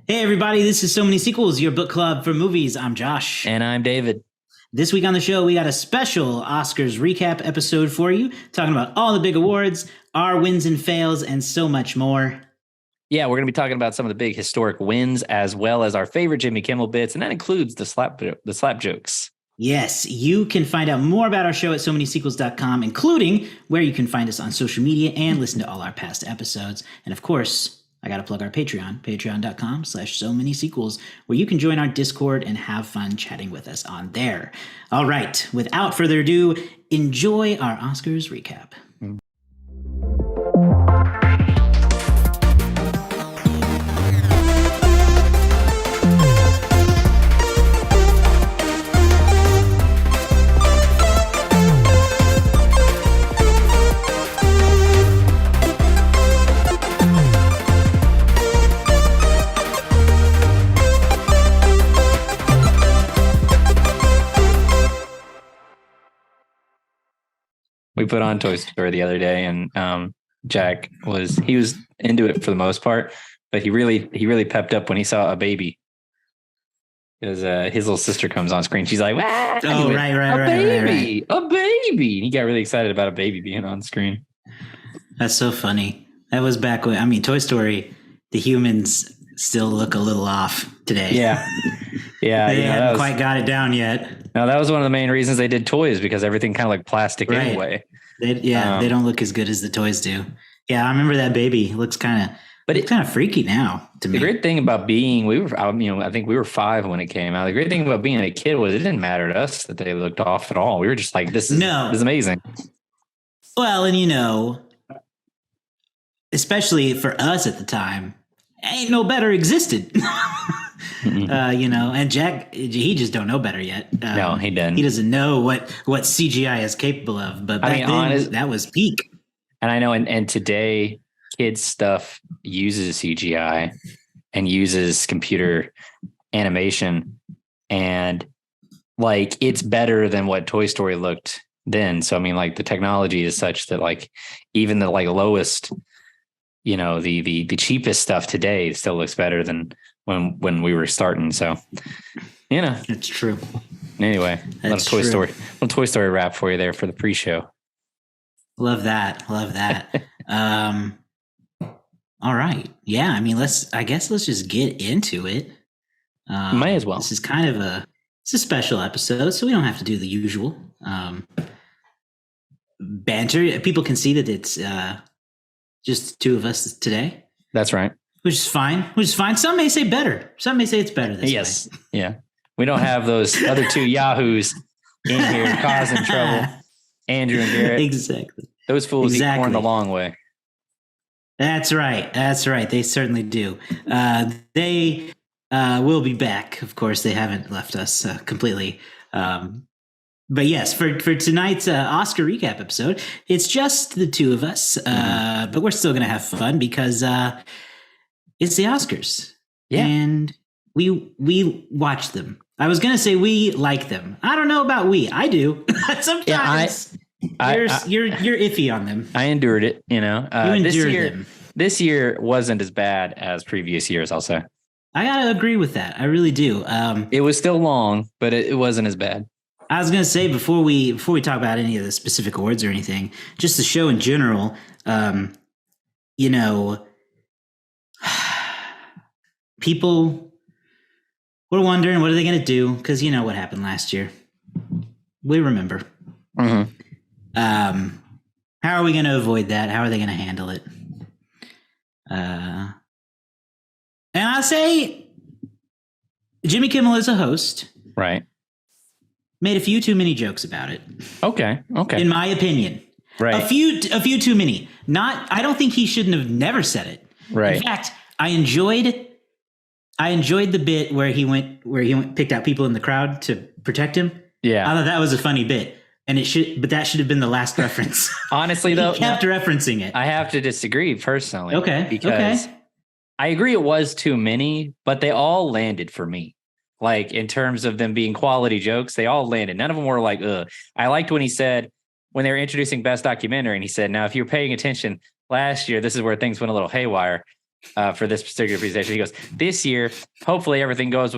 Hey, everybody, this is So Many Sequels, your book club for movies. I'm Josh. And I'm David. This week on the show, we got a special Oscars recap episode for you, talking about all the big awards, our wins and fails, and so much more. Yeah, we're going to be talking about some of the big historic wins, as well as our favorite Jimmy Kimmel bits, and that includes the slap jokes. Yes, you can find out more about our show at SoManySequels.com, including where you can find us on social media and listen to all our past episodes. And of course, I got to plug our Patreon, patreon.com/SoManySequels, where you can join our Discord and have fun chatting with us on there. All right, without further ado, enjoy our Oscars recap. We put on Toy Story the other day, and Jack was into it for the most part, but he really pepped up when he saw a baby. Because his little sister comes on screen. She's like, ah, oh, right. A baby. And he got really excited about a baby being on screen. That's so funny. That was back when, Toy Story, the humans still look a little off today. Yeah. Yeah. They haven't quite got it down yet. No, that was one of the main reasons they did toys, because everything kind of like plastic anyway. They don't look as good as the toys do. Yeah, I remember that baby. It looks kind of freaky now to me. The great thing about being, I think we were 5 when it came out. The great thing about being a kid was it didn't matter to us that they looked off at all. We were just like, this is amazing. Well, and especially for us at the time, ain't no better existed. And Jack, he just don't know better yet. No, he doesn't. He doesn't know what CGI is capable of. But back then, that was peak. And I know, and today, kids stuff uses CGI and uses computer animation, and like it's better than what Toy Story looked then. So the technology is such that like even the like lowest, the cheapest stuff today still looks better than when we were starting. So it's true. Anyway, a little Toy Story rap for you there for the pre-show. Love that. All right. Yeah. Let's just get into it. Might as well. This is kind of a special episode, so we don't have to do the usual banter. People can see that it's just the two of us today. That's right. Which is fine. Some may say better. Some may say it's better this way. Yes. Yeah. We don't have those other two yahoos in here causing trouble. Andrew and Garrett. Exactly. Those fools eat corn the long way. That's right. They certainly do. They will be back. Of course, they haven't left us completely. But yes, for tonight's Oscar recap episode, it's just the two of us. But we're still going to have fun because it's the Oscars. Yeah. And we watch them. I was going to say we like them. I don't know about we. I do. Sometimes you're iffy on them. I endured it, You endured them. This year wasn't as bad as previous years, I'll say. I got to agree with that. I really do. It was still long, but it wasn't as bad. I was going to say before we talk about any of the specific awards or anything, just the show in general, people were wondering, what are they going to do? Because you know what happened last year. We remember. Mm-hmm. How are we going to avoid that? How are they going to handle it? And I say Jimmy Kimmel as a host. Right. Made a few too many jokes about it. Okay. In my opinion. Right. A few too many. I don't think he shouldn't have never said it. Right. In fact, I enjoyed the bit where he picked out people in the crowd to protect him. Yeah. I thought that was a funny bit. And but that should have been the last reference. Honestly, though, he kept referencing it. I have to disagree personally. Okay. Because I agree it was too many, but they all landed for me. Like in terms of them being quality jokes, they all landed. None of them were like, ugh. I liked when he said, when they were introducing Best Documentary, and he said, now, if you're paying attention last year, this is where things went a little haywire. for this particular presentation. He goes, this year, hopefully everything goes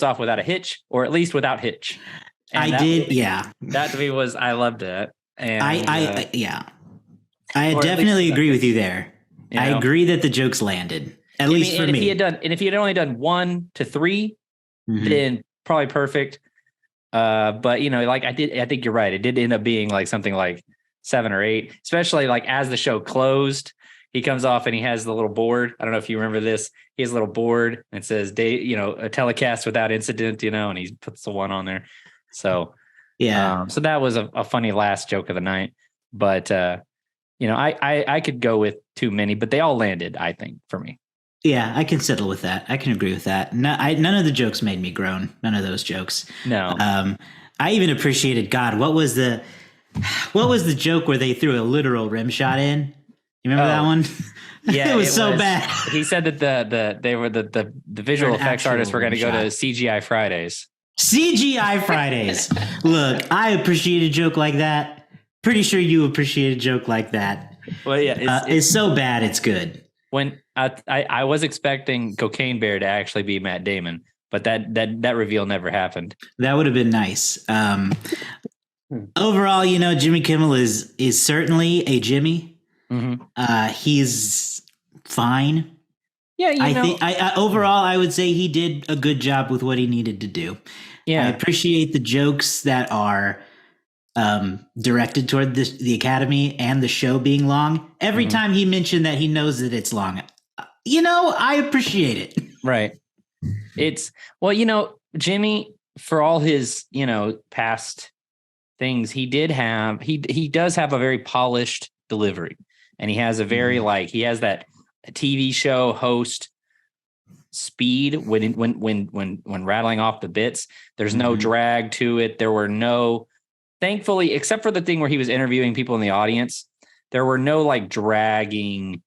off without a hitch, or at least without hitch. And that to me was, I loved it. And I definitely agree with you there. You know? I agree that the jokes landed, at least for me. If he had only done 1 to 3, then probably perfect. But you know, like I think you're right. It did end up being like something like 7 or 8, especially like as the show closed, he comes off and he has the little board. I don't know if you remember this. He has a little board and it says a telecast without incident, and he puts the 1 on there. So so that was a funny last joke of the night. But I could go with too many, but they all landed, I think, for me. Yeah, I can settle with that. I can agree with that. None of the jokes made me groan. None of those jokes. No. I even appreciated, God, what was the joke where they threw a literal rim shot in? You remember that one? Yeah, it was so bad. He said that the visual effects artists were going to go to CGI Fridays. CGI Fridays. Look, I appreciate a joke like that. Pretty sure you appreciate a joke like that. Well, yeah, it's so bad, it's good. When I was expecting Cocaine Bear to actually be Matt Damon, but that reveal never happened. That would have been nice. Overall, Jimmy Kimmel is certainly a Jimmy. Mm-hmm. He's fine. Yeah, I think overall I would say he did a good job with what he needed to do. Yeah, I appreciate the jokes that are directed toward the Academy and the show being long. Every time he mentioned that he knows that it's long, I appreciate it. Right. It's Jimmy, for all his past things, he does have a very polished delivery, and he has a very he has that TV show host speed when rattling off the bits. There's no drag to it. There were no, thankfully, except for the thing where he was interviewing people in the audience, there were no dragging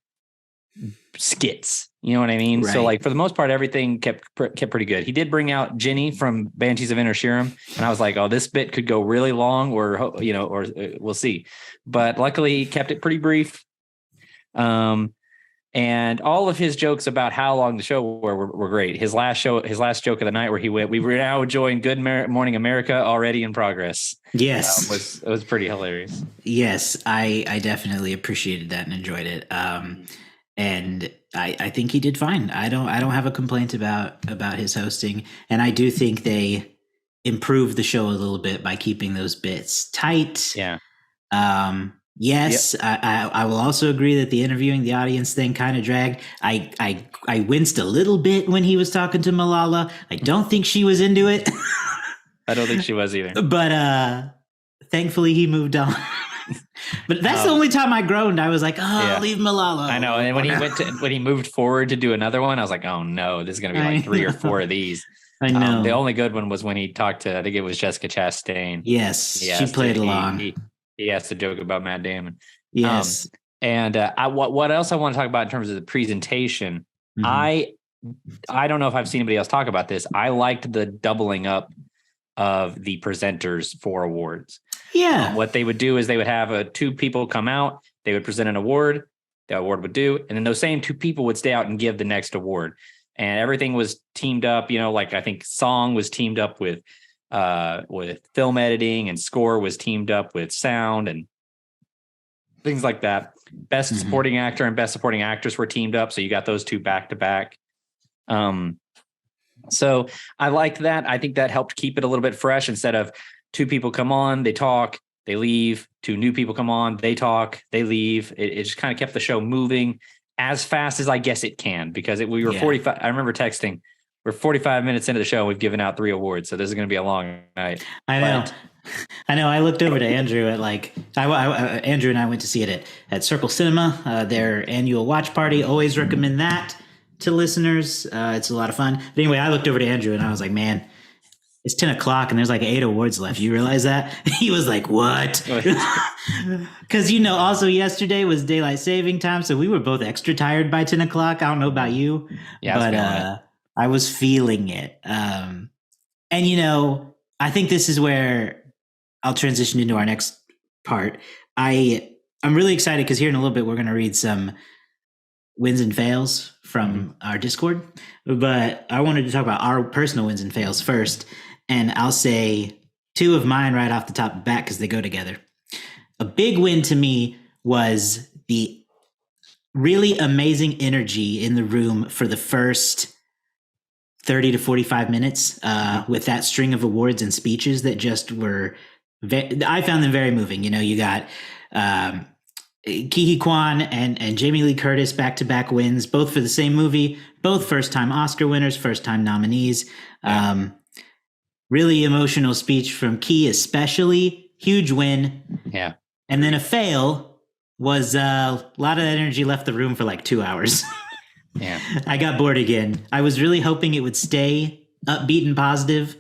skits. You know what I mean? Right. So for the most part, everything kept pretty good. He did bring out Ginny from Banshees of Inisherin, and I was like, oh, this bit could go really long, or we'll see. But luckily, he kept it pretty brief. And all of his jokes about how long the show were great. His last joke of the night where he went, "We were now enjoying Good Morning America already in progress." Yes, it was pretty hilarious. Yes, I definitely appreciated that and enjoyed it. And I think he did fine. I don't have a complaint about his hosting, and I do think they improved the show a little bit by keeping those bits tight. Yeah. Yes, yep. I will also agree that the interviewing the audience thing kind of dragged. I winced a little bit when he was talking to Malala. I don't think she was into it. I don't think she was either. But thankfully he moved on. But that's the only time I groaned. I was like, leave Malala. I know. And when he moved forward to do another one, I was like, oh no, this is going to be 3 or 4 of these. I know. The only good one was when he talked to, I think it was Jessica Chastain. Yes, she played along. He has to joke about Matt Damon. Yes. What else I want to talk about in terms of the presentation, I don't know if I've seen anybody else talk about this. I liked the doubling up of the presenters for awards. Yeah. What they would do is they would have 2 people come out, they would present an award, the award would do, and then those same 2 people would stay out and give the next award. And everything was teamed up, I think song was teamed up with film editing, and score was teamed up with sound and things like that. Best supporting actor and best supporting actress were teamed up. So you got those 2 back to back. So I liked that. I think that helped keep it a little bit fresh. Instead of 2 people come on, they talk, they leave, 2 new people come on, they talk, they leave. It just kind of kept the show moving as fast as I guess it can, because we were 45. I remember texting, we're 45 minutes into the show, and we've given out 3 awards. So this is going to be a long night. I know. I looked over to Andrew at Andrew and I went to see it at Circle Cinema, their annual watch party. Always recommend that to listeners. It's a lot of fun. But anyway, I looked over to Andrew and I was like, man, it's 10 o'clock and there's 8 awards left. You realize that? He was like, what? Because, also yesterday was daylight saving time. So we were both extra tired by 10 o'clock. I don't know about you, but I was feeling it. And, I think this is where I'll transition into our next part. I I'm really excited because here in a little bit we're going to read some wins and fails from our Discord, but I wanted to talk about our personal wins and fails first, and I'll say two of mine right off the top of the bat because they go together. A big win to me was the really amazing energy in the room for the first 30 to 45 minutes with that string of awards and speeches that just were, I found them very moving. You know, you got Ke Huy Quan and Jamie Lee Curtis back-to-back wins, both for the same movie, both first-time Oscar winners, first-time nominees. Really emotional speech from Ke, especially. Huge win. Yeah. And then a fail was a lot of energy left the room for like 2 hours. Yeah. I got bored again. I was really hoping it would stay upbeat and positive,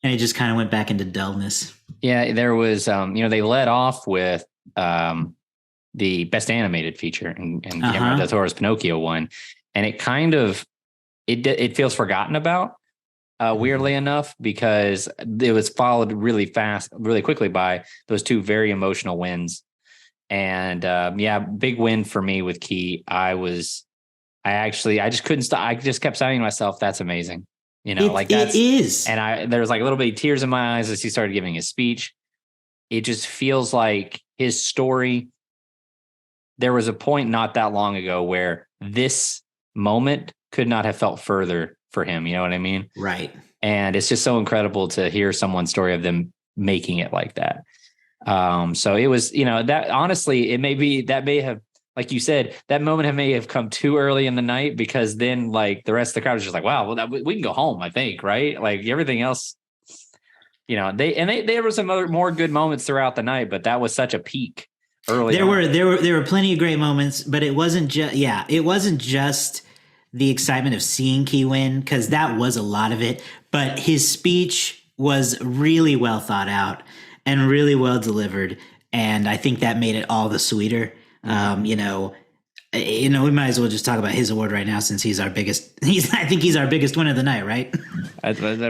and it just kind of went back into dullness. Yeah, there was, they led off with the best animated feature, and Guillermo del Toro's Pinocchio won, and it kind of it feels forgotten about, weirdly enough, because it was followed really quickly by those two very emotional wins, and big win for me with Ke. I just couldn't stop. I just kept saying to myself, "That's amazing." You know, it is. And there was like a little bit of tears in my eyes as he started giving his speech. It just feels like his story. There was a point not that long ago where this moment could not have felt further for him. You know what I mean? Right. And it's just so incredible to hear someone's story of them making it like that. So it was, that honestly, that may have, like you said, that moment may have come too early in the night, because then like the rest of the crowd was just like, wow, well, we can go home, I think. Right. Like everything else, there were some other more good moments throughout the night, but that was such a peak early. There were plenty of great moments, but it wasn't just the excitement of seeing Ke win, because that was a lot of it, but his speech was really well thought out and really well delivered. And I think that made it all the sweeter. We might as well just talk about his award right now, since he's our biggest. I think he's our biggest winner of the night, right?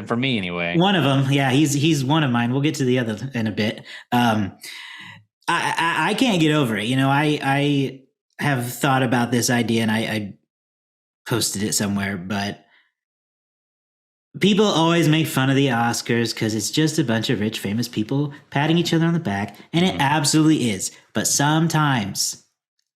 For me, anyway. One of them, yeah. He's one of mine. We'll get to the other in a bit. I can't get over it. I have thought about this idea, and I posted it somewhere, but people always make fun of the Oscars because it's just a bunch of rich, famous people patting each other on the back, and it absolutely is. But sometimes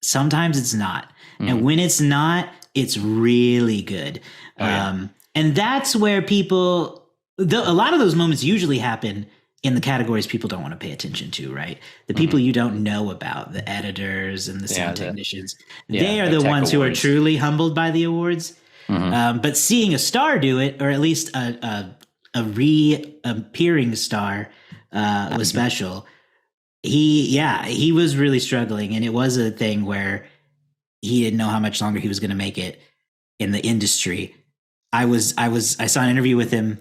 it's not. And when it's not, it's really good. And that's where a lot of those moments usually happen in the categories people don't want to pay attention to, right? The people you don't know about, the editors and the sound technicians, they are the ones who are truly humbled by the awards. But seeing a star do it, or at least a reappearing star, was special. He was really struggling, and it was a thing where he didn't know how much longer he was going to make it in the industry. I saw an interview with him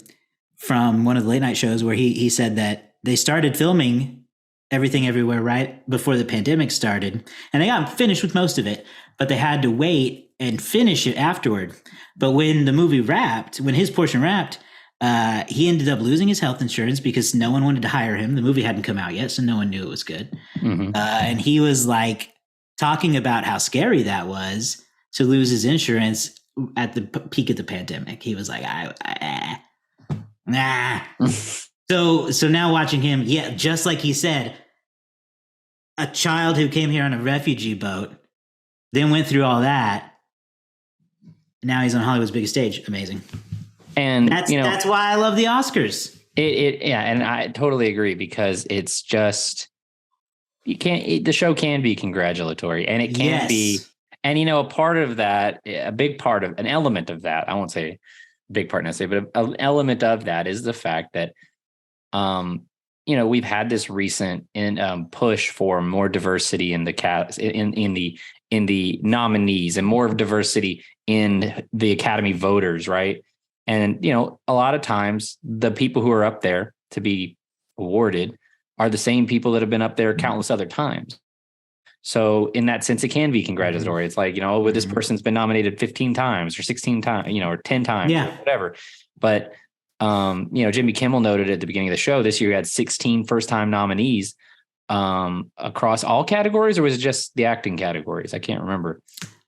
from one of the late night shows where he said that they started filming Everything Everywhere right before the pandemic started, and they got finished with most of it, but they had to wait and finish it afterward. But when the movie wrapped, when his portion wrapped, he ended up losing his health insurance because no one wanted to hire him. The movie hadn't come out yet, so no one knew it was good. And he was like talking about how scary that was to lose his insurance at the peak of the pandemic. He was like, So now watching him, just like he said, a child who came here on a refugee boat, then went through all that. Now he's on Hollywood's biggest stage. Amazing. And that's why I love the Oscars. And I totally agree, because it's just, the show can be congratulatory, and it can be, and a part of that, an element of that, I won't say big part necessarily, but an element of that is the fact that, we've had this recent push for more diversity in the cast, in the nominees, and more diversity in the Academy voters, right? And, a lot of times the people who are up there to be awarded are the same people that have been up there countless other times. So in that sense, it can be congratulatory. It's like, this person's been nominated 15 times or 16 times, or 10 times, or whatever. But, Jimmy Kimmel noted at the beginning of the show this year, he had 16 first-time nominees. across all categories, or was it just the acting categories? I can't remember.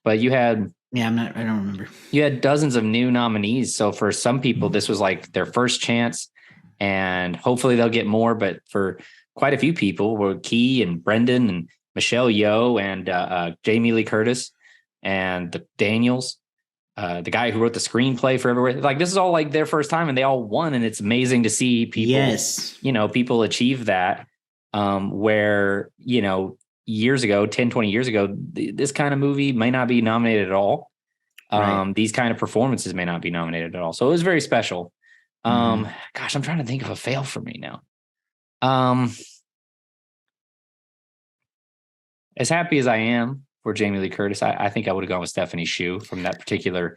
But you had I don't remember. You had dozens of new nominees. So for some people, this was like their first chance, and hopefully they'll get more. But for quite a few people, were Ke and Brendan and Michelle Yeoh and Jamie Lee Curtis and the Daniels, the guy who wrote the screenplay for Everywhere. Like, this is all like their first time, and they all won. And it's amazing to see people, people achieve that. Where, years ago, 10, 20 years ago, this kind of movie may not be nominated at all. Right. These kind of performances may not be nominated at all. So it was very special. Gosh, I'm trying to think of a fail for me now. As happy as I am for Jamie Lee Curtis, I think I would have gone with Stephanie Hsu in that particular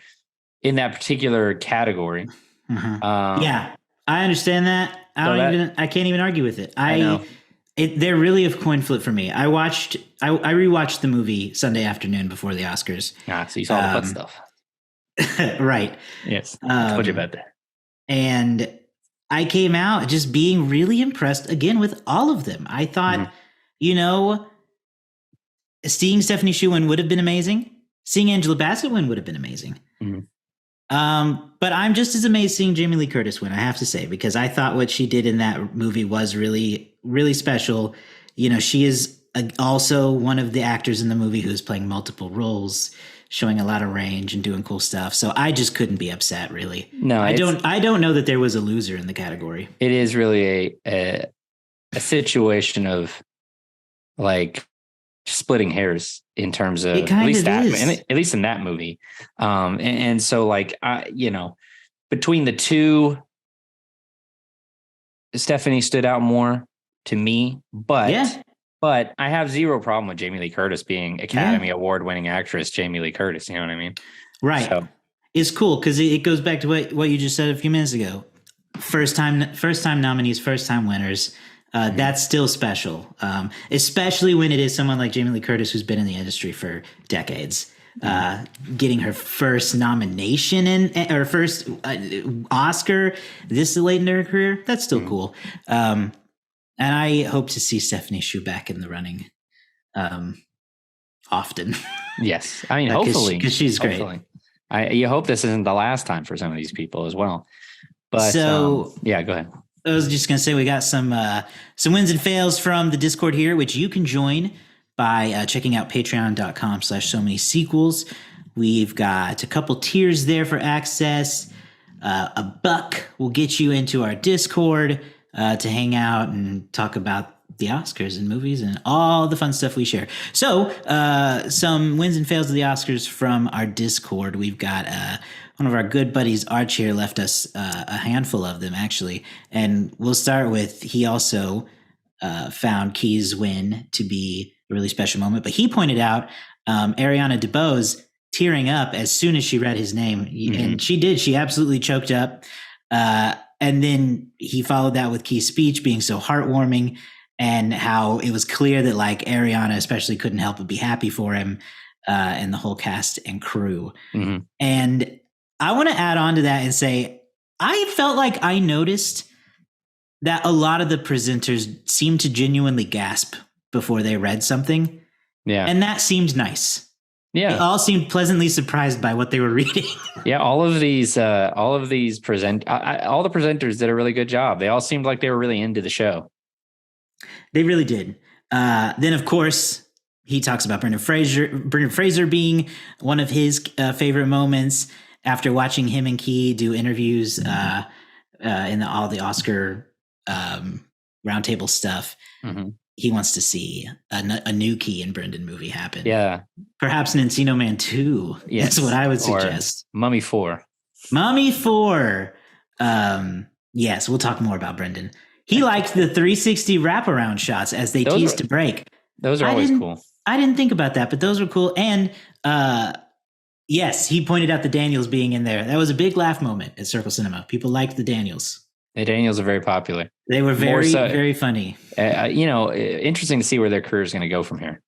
category. Yeah, I understand that. I can't even argue with it. I know. They're really a coin flip for me. I rewatched the movie Sunday afternoon before the Oscars. So you saw the butt stuff. Right. Yes. I told you about that. And I came out just being really impressed again with all of them. I thought, seeing Stephanie Hsu win would have been amazing. Seeing Angela Bassett win would have been amazing. But I'm just as amazed seeing Jamie Lee Curtis win, I have to say, because I thought what she did in that movie was really, really special. She is also one of the actors in the movie who's playing multiple roles, showing a lot of range and doing cool stuff. So I just couldn't be upset, really. No, I don't know that there was a loser in the category. It is really a situation of like splitting hairs in terms of at least in that movie. And so like, between the two, Stephanie stood out more to me, but I have zero problem with Jamie Lee Curtis being Academy Award winning actress, Jamie Lee Curtis. You know what I mean? Right. So, it's cool because it goes back to what you just said a few minutes ago. First time nominees, first time winners. That's still special, especially when it is someone like Jamie Lee Curtis, who's been in the industry for decades, getting her first nomination or first Oscar this late in her career. That's still cool. And I hope to see Stephanie Hsu back in the running often. Yes. I mean, hopefully. Because she's great. You hope this isn't the last time for some of these people as well. But go ahead. I was just going to say we got some wins and fails from the Discord here, which you can join by checking out patreon.com/so-many-sequels. We've got a couple tiers there for access. $1 will get you into our Discord to hang out and talk about the Oscars and movies and all the fun stuff we share. So some wins and fails of the Oscars from our Discord. We've got one of our good buddies, Arch, here left us a handful of them, actually. And we'll start with, he also found Ke's win to be a really special moment. But he pointed out Ariana DeBose tearing up as soon as she read his name. And she did. She absolutely choked up. And then he followed that with Ke's speech being so heartwarming and how it was clear that like Ariana especially couldn't help but be happy for him and the whole cast and crew. And I want to add on to that and say, I felt like I noticed that a lot of the presenters seemed to genuinely gasp before they read something. Yeah. And that seemed nice. Yeah. They all seemed pleasantly surprised by what they were reading. Yeah. All the presenters did a really good job. They all seemed like they were really into the show. They really did. Then of course he talks about Brendan Fraser being one of his favorite moments. After watching him and Ke do interviews in all the Oscar roundtable stuff, he wants to see a new Ke and Brendan movie happen. Yeah. Perhaps an Encino Man 2 is what I would suggest. Or Mummy 4. Mummy 4. Yes, we'll talk more about Brendan. He liked the 360 wraparound shots as they teased to break. Those are always cool. I didn't think about that, but those were cool. And yes, he pointed out the Daniels being in there. That was a big laugh moment at Circle Cinema. People liked the Daniels. The Daniels are very popular. They were very funny. Interesting to see where their career is going to go from here.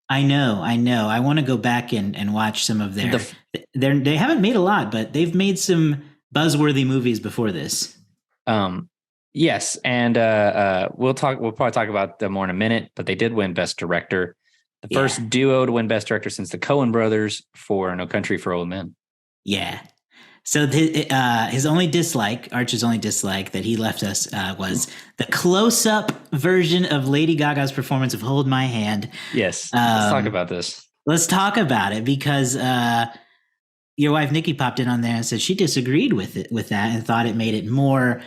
I know. I want to go back and watch some of their. They haven't made a lot, but they've made some buzzworthy movies before this. Yes, and we'll probably talk about them more in a minute, but they did win Best Director. The first duo to win Best Director since the Coen brothers for No Country for Old Men. Yeah. So his only dislike, Archer's only dislike that he left us was the close-up version of Lady Gaga's performance of "Hold My Hand." Yes, let's talk about this. Let's talk about it because your wife Nikki popped in on there and said she disagreed with that and thought it made it more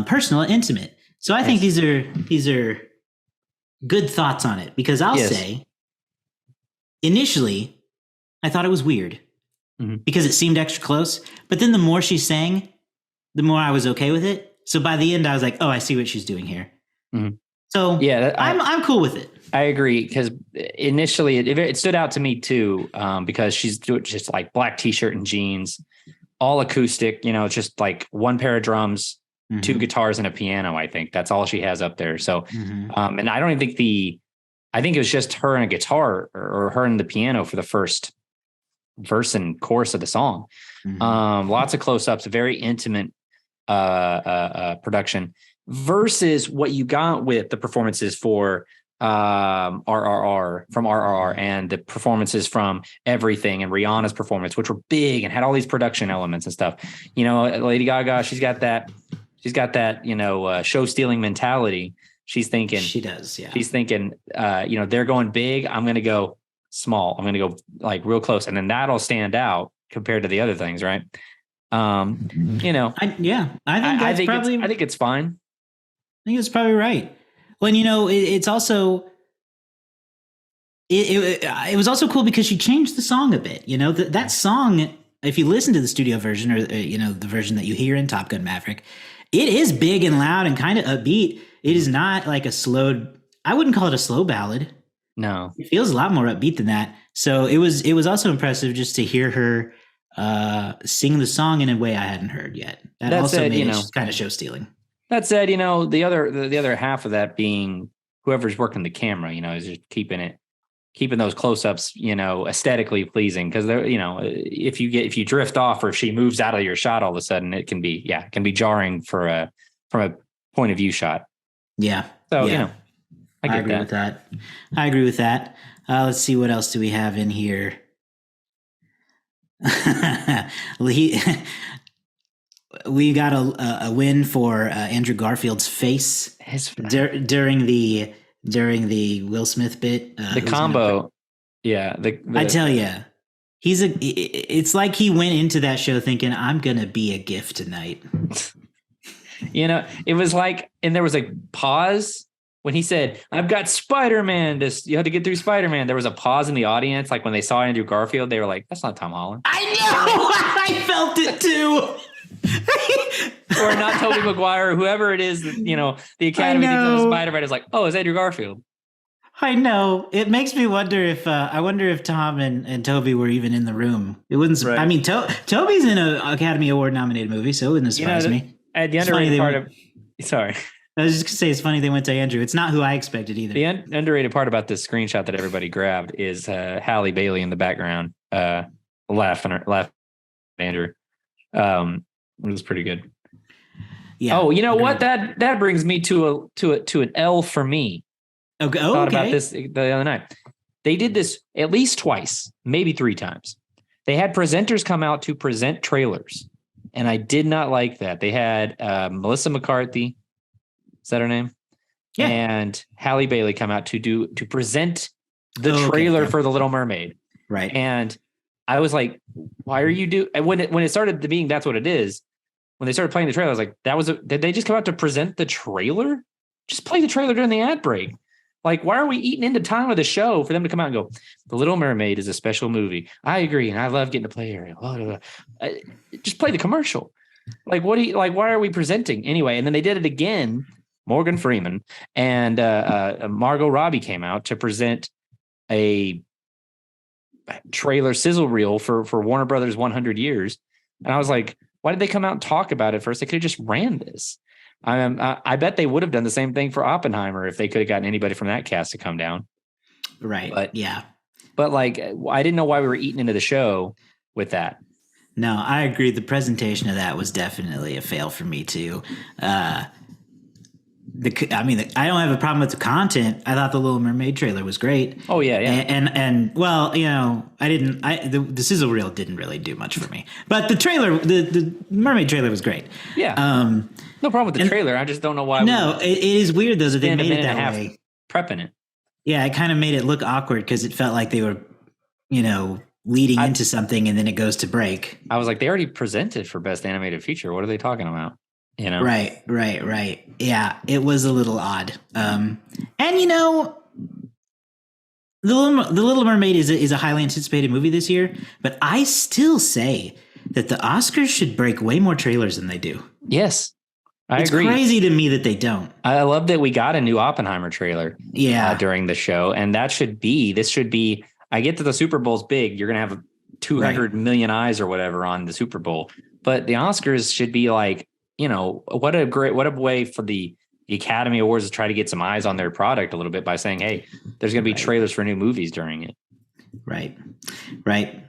personal and intimate. So I think these are good thoughts on it because I'll say initially I thought it was weird. Because it seemed extra close. But then the more she sang, the more I was okay with it. So by the end, I was like, oh, I see what she's doing here. Mm-hmm. So yeah, I'm cool with it. I agree because initially it stood out to me too because she's just like black T-shirt and jeans, all acoustic, it's just like one pair of drums, two guitars and a piano. I think that's all she has up there. So, and I don't even think I think it was just her and a guitar or her and the piano for the first verse and chorus of the song. Lots of close-ups, very intimate production versus what you got with the performances for RRR and the performances from Everything and Rihanna's performance, which were big and had all these production elements and stuff. Lady Gaga, she's got that show stealing mentality. She's thinking she does. Yeah. She's thinking, they're going big. I'm going to go small. I'm going to go like real close. And then that'll stand out compared to the other things. Right. I think it's fine. I think it's probably right. Well, it's also, it was also cool because she changed the song a bit, that song, if you listen to the studio version or, the version that you hear in Top Gun Maverick, it is big and loud and kind of upbeat. It is not like I wouldn't call it a slow ballad. No, it feels a lot more upbeat than that. So it was also impressive just to hear her sing the song in a way I hadn't heard yet. That also made it kind of show stealing. That said, the other half of that being whoever's working the camera, is just keeping those close-ups, aesthetically pleasing. Because they're, if you drift off or if she moves out of your shot all of a sudden, it can be jarring from a point of view shot. Yeah. So I agree with that. I agree with that. Let's see, what else do we have in here? We got a win for Andrew Garfield's face during the Will Smith bit. The combo, I tell you, it's like he went into that show thinking, I'm gonna be a gift tonight. It was like, and there was a pause. When he said, I've got Spider-Man, you had to get through Spider-Man, there was a pause in the audience. Like when they saw Andrew Garfield, they were like, that's not Tom Holland. I know! I felt it too. Or not Tobey Maguire, whoever it is, the Academy thinks of Spider-Man is like, oh, it's Andrew Garfield. I know. It makes me wonder if Tom and Toby were even in the room. It wouldn't. Right. I mean, Toby's in an Academy Award nominated movie, so it wouldn't surprise me. The underrated part of... Sorry. I was just going to say, it's funny they went to Andrew. It's not who I expected either. The underrated part about this screenshot that everybody grabbed is Halle Bailey in the background laughing at Andrew. It was pretty good. Yeah. Oh, you know what? That brings me to an L for me. Okay. I thought about this the other night. They did this at least twice, maybe 3 times. They had presenters come out to present trailers, and I did not like that. They had Melissa McCarthy. Is that her name? Yeah. And Halle Bailey come out to present the trailer for The Little Mermaid. Right. And I was like, why are you when it started being that's what it is, when they started playing the trailer, I was like, did they just come out to present the trailer? Just play the trailer during the ad break. Like, why are we eating into time of the show for them to come out and go, The Little Mermaid is a special movie. I agree. And I love getting to play Ariel. Just play the commercial. Like, why are we presenting anyway? And then they did it again. Morgan Freeman and Margot Robbie came out to present a trailer sizzle reel for Warner Brothers 100 Years. And I was like, why did they come out and talk about it first? They could have just ran this. I bet they would have done the same thing for Oppenheimer if they could have gotten anybody from that cast to come down. Right. But like, I didn't know why we were eating into the show with that. No, I agree. The presentation of that was definitely a fail for me too. I don't have a problem with the content. I thought the Little Mermaid trailer was great. Oh yeah, yeah. And well, the sizzle reel didn't really do much for me, but the trailer, the Mermaid trailer was great. Yeah. No problem with the trailer. I just don't know why. No, it is weird though that they made it that way. Prepping it. Yeah, it kind of made it look awkward because it felt like they were, leading into something and then it goes to break. I was like, they already presented for Best Animated Feature. What are they talking about? Right. Yeah, it was a little odd. The Little Mermaid is a highly anticipated movie this year, but I still say that the Oscars should break way more trailers than they do. Yes, I it's agree. It's crazy to me that they don't. I love that we got a new Oppenheimer trailer. Yeah, during the show, and this should be. I get that the Super Bowl's big. You're gonna have 200 million eyes or whatever on the Super Bowl, but the Oscars should be like, what a way for the Academy Awards to try to get some eyes on their product a little bit by saying, hey, there's going to be trailers for new movies during it. Right.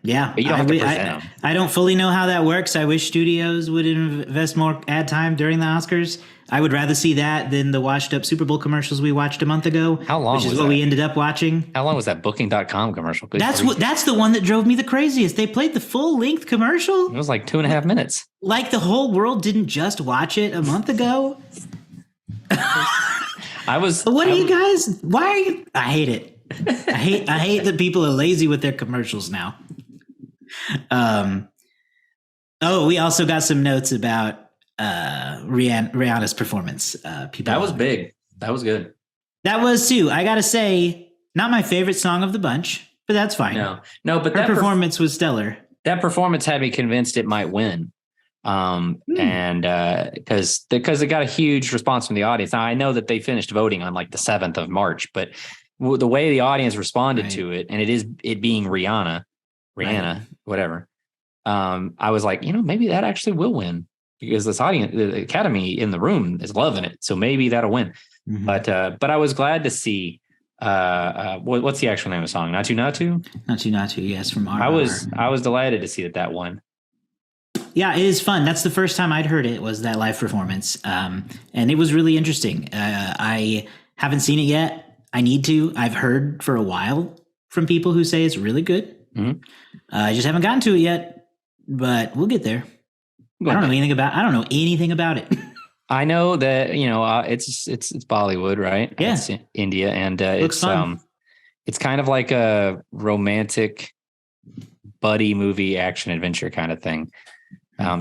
Yeah. But you don't have to present them. I don't fully know how that works. I wish studios would invest more ad time during the Oscars. I would rather see that than the washed up Super Bowl commercials we watched a month ago. How long was that? Which is what we ended up watching. How long was that Booking.com commercial? That's the one that drove me the craziest. They played the full length commercial. It was like 2.5 minutes. Like the whole world didn't just watch it a month ago. What are you guys? Why are you? I hate it. I hate that people are lazy with their commercials now. We also got some notes about Rihanna's performance. That was big. That was good. That was too. I gotta say, not my favorite song of the bunch, but that's fine. No, but her performance was stellar. That performance had me convinced it might win. And because it got a huge response from the audience. Now I know that they finished voting on like the 7th of March, but the way the audience responded to it, and it being Rihanna, whatever. I was like, maybe that actually will win because this audience, the Academy in the room is loving it. So maybe that'll win. Mm-hmm. But I was glad to see, what's the actual name of the song? Natu Natu? Natu Natu. Yes. From R. I was delighted to see that won. Yeah, it is fun. That's the first time I'd heard it was that live performance. And it was really interesting. I haven't seen it yet. I need to. I've heard for a while from people who say it's really good. Mm-hmm. I just haven't gotten to it yet, but we'll get there. I don't know anything about it. I know that, it's Bollywood, right? Yeah. It's India, and it's fun. It's kind of like a romantic buddy movie action adventure kind of thing.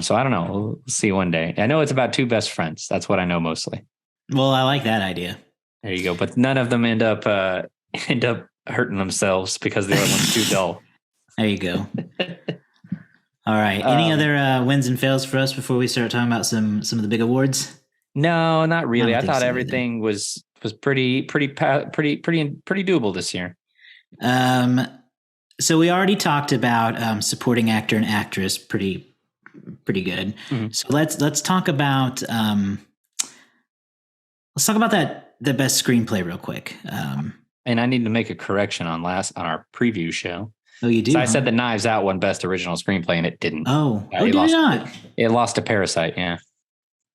So I don't know. We'll see one day. I know it's about two best friends. That's what I know mostly. Well, I like that idea. There you go. But none of them end up hurting themselves because the other one's too dull. There you go. All right. Any other wins and fails for us before we start talking about some of the big awards? No, not really. I thought everything was pretty doable this year. So we already talked about supporting actor and actress. Pretty good. Mm-hmm. So let's talk about that the best screenplay real quick. And I need to make a correction on our preview show. Oh, you do? So I said the Knives Out won best original screenplay, and it didn't. Did it not? It lost to Parasite. Yeah.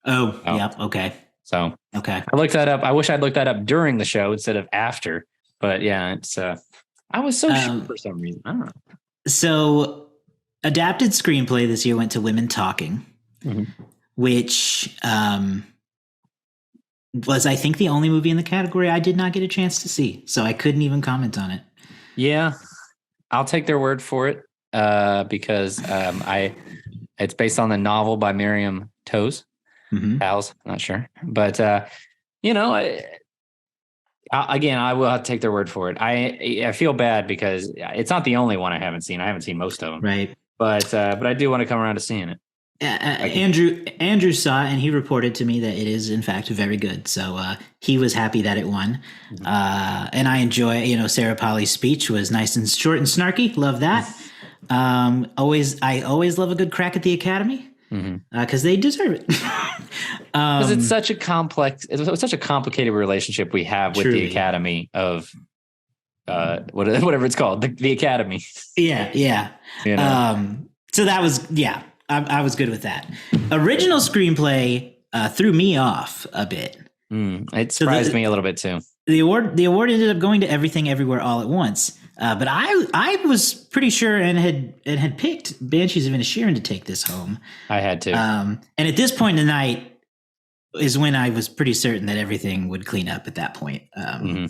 Oh, yep. Okay. So okay, I looked that up. I wish I'd looked that up during the show instead of after. But yeah, it's. I was so sure for some reason. I don't know. So, adapted screenplay this year went to Women Talking, mm-hmm. which was, I think, the only movie in the category I did not get a chance to see. So I couldn't even comment on it. Yeah. I'll take their word for it because it's based on the novel by Miriam Toews. Mm-hmm. Pals, not sure. But, again, I will have to take their word for it. I feel bad because it's not the only one I haven't seen. I haven't seen most of them. Right. But I do want to come around to seeing it. Andrew saw it and he reported to me that it is in fact very good. So he was happy that it won. Mm-hmm. And I enjoy, Sarah Polley's speech was nice and short and snarky. Love that. I always love a good crack at the Academy because they deserve it. Because it's such a complicated relationship we have with the Academy of whatever it's called, the Academy. Yeah. So that was, I was good with that. Original screenplay threw me off a bit. It surprised me a little bit too. The award ended up going to Everything Everywhere All at Once. But I was pretty sure and had picked Banshees of Inisherin to take this home. I had to. And at this point in the night is when I was pretty certain that everything would clean up at that point.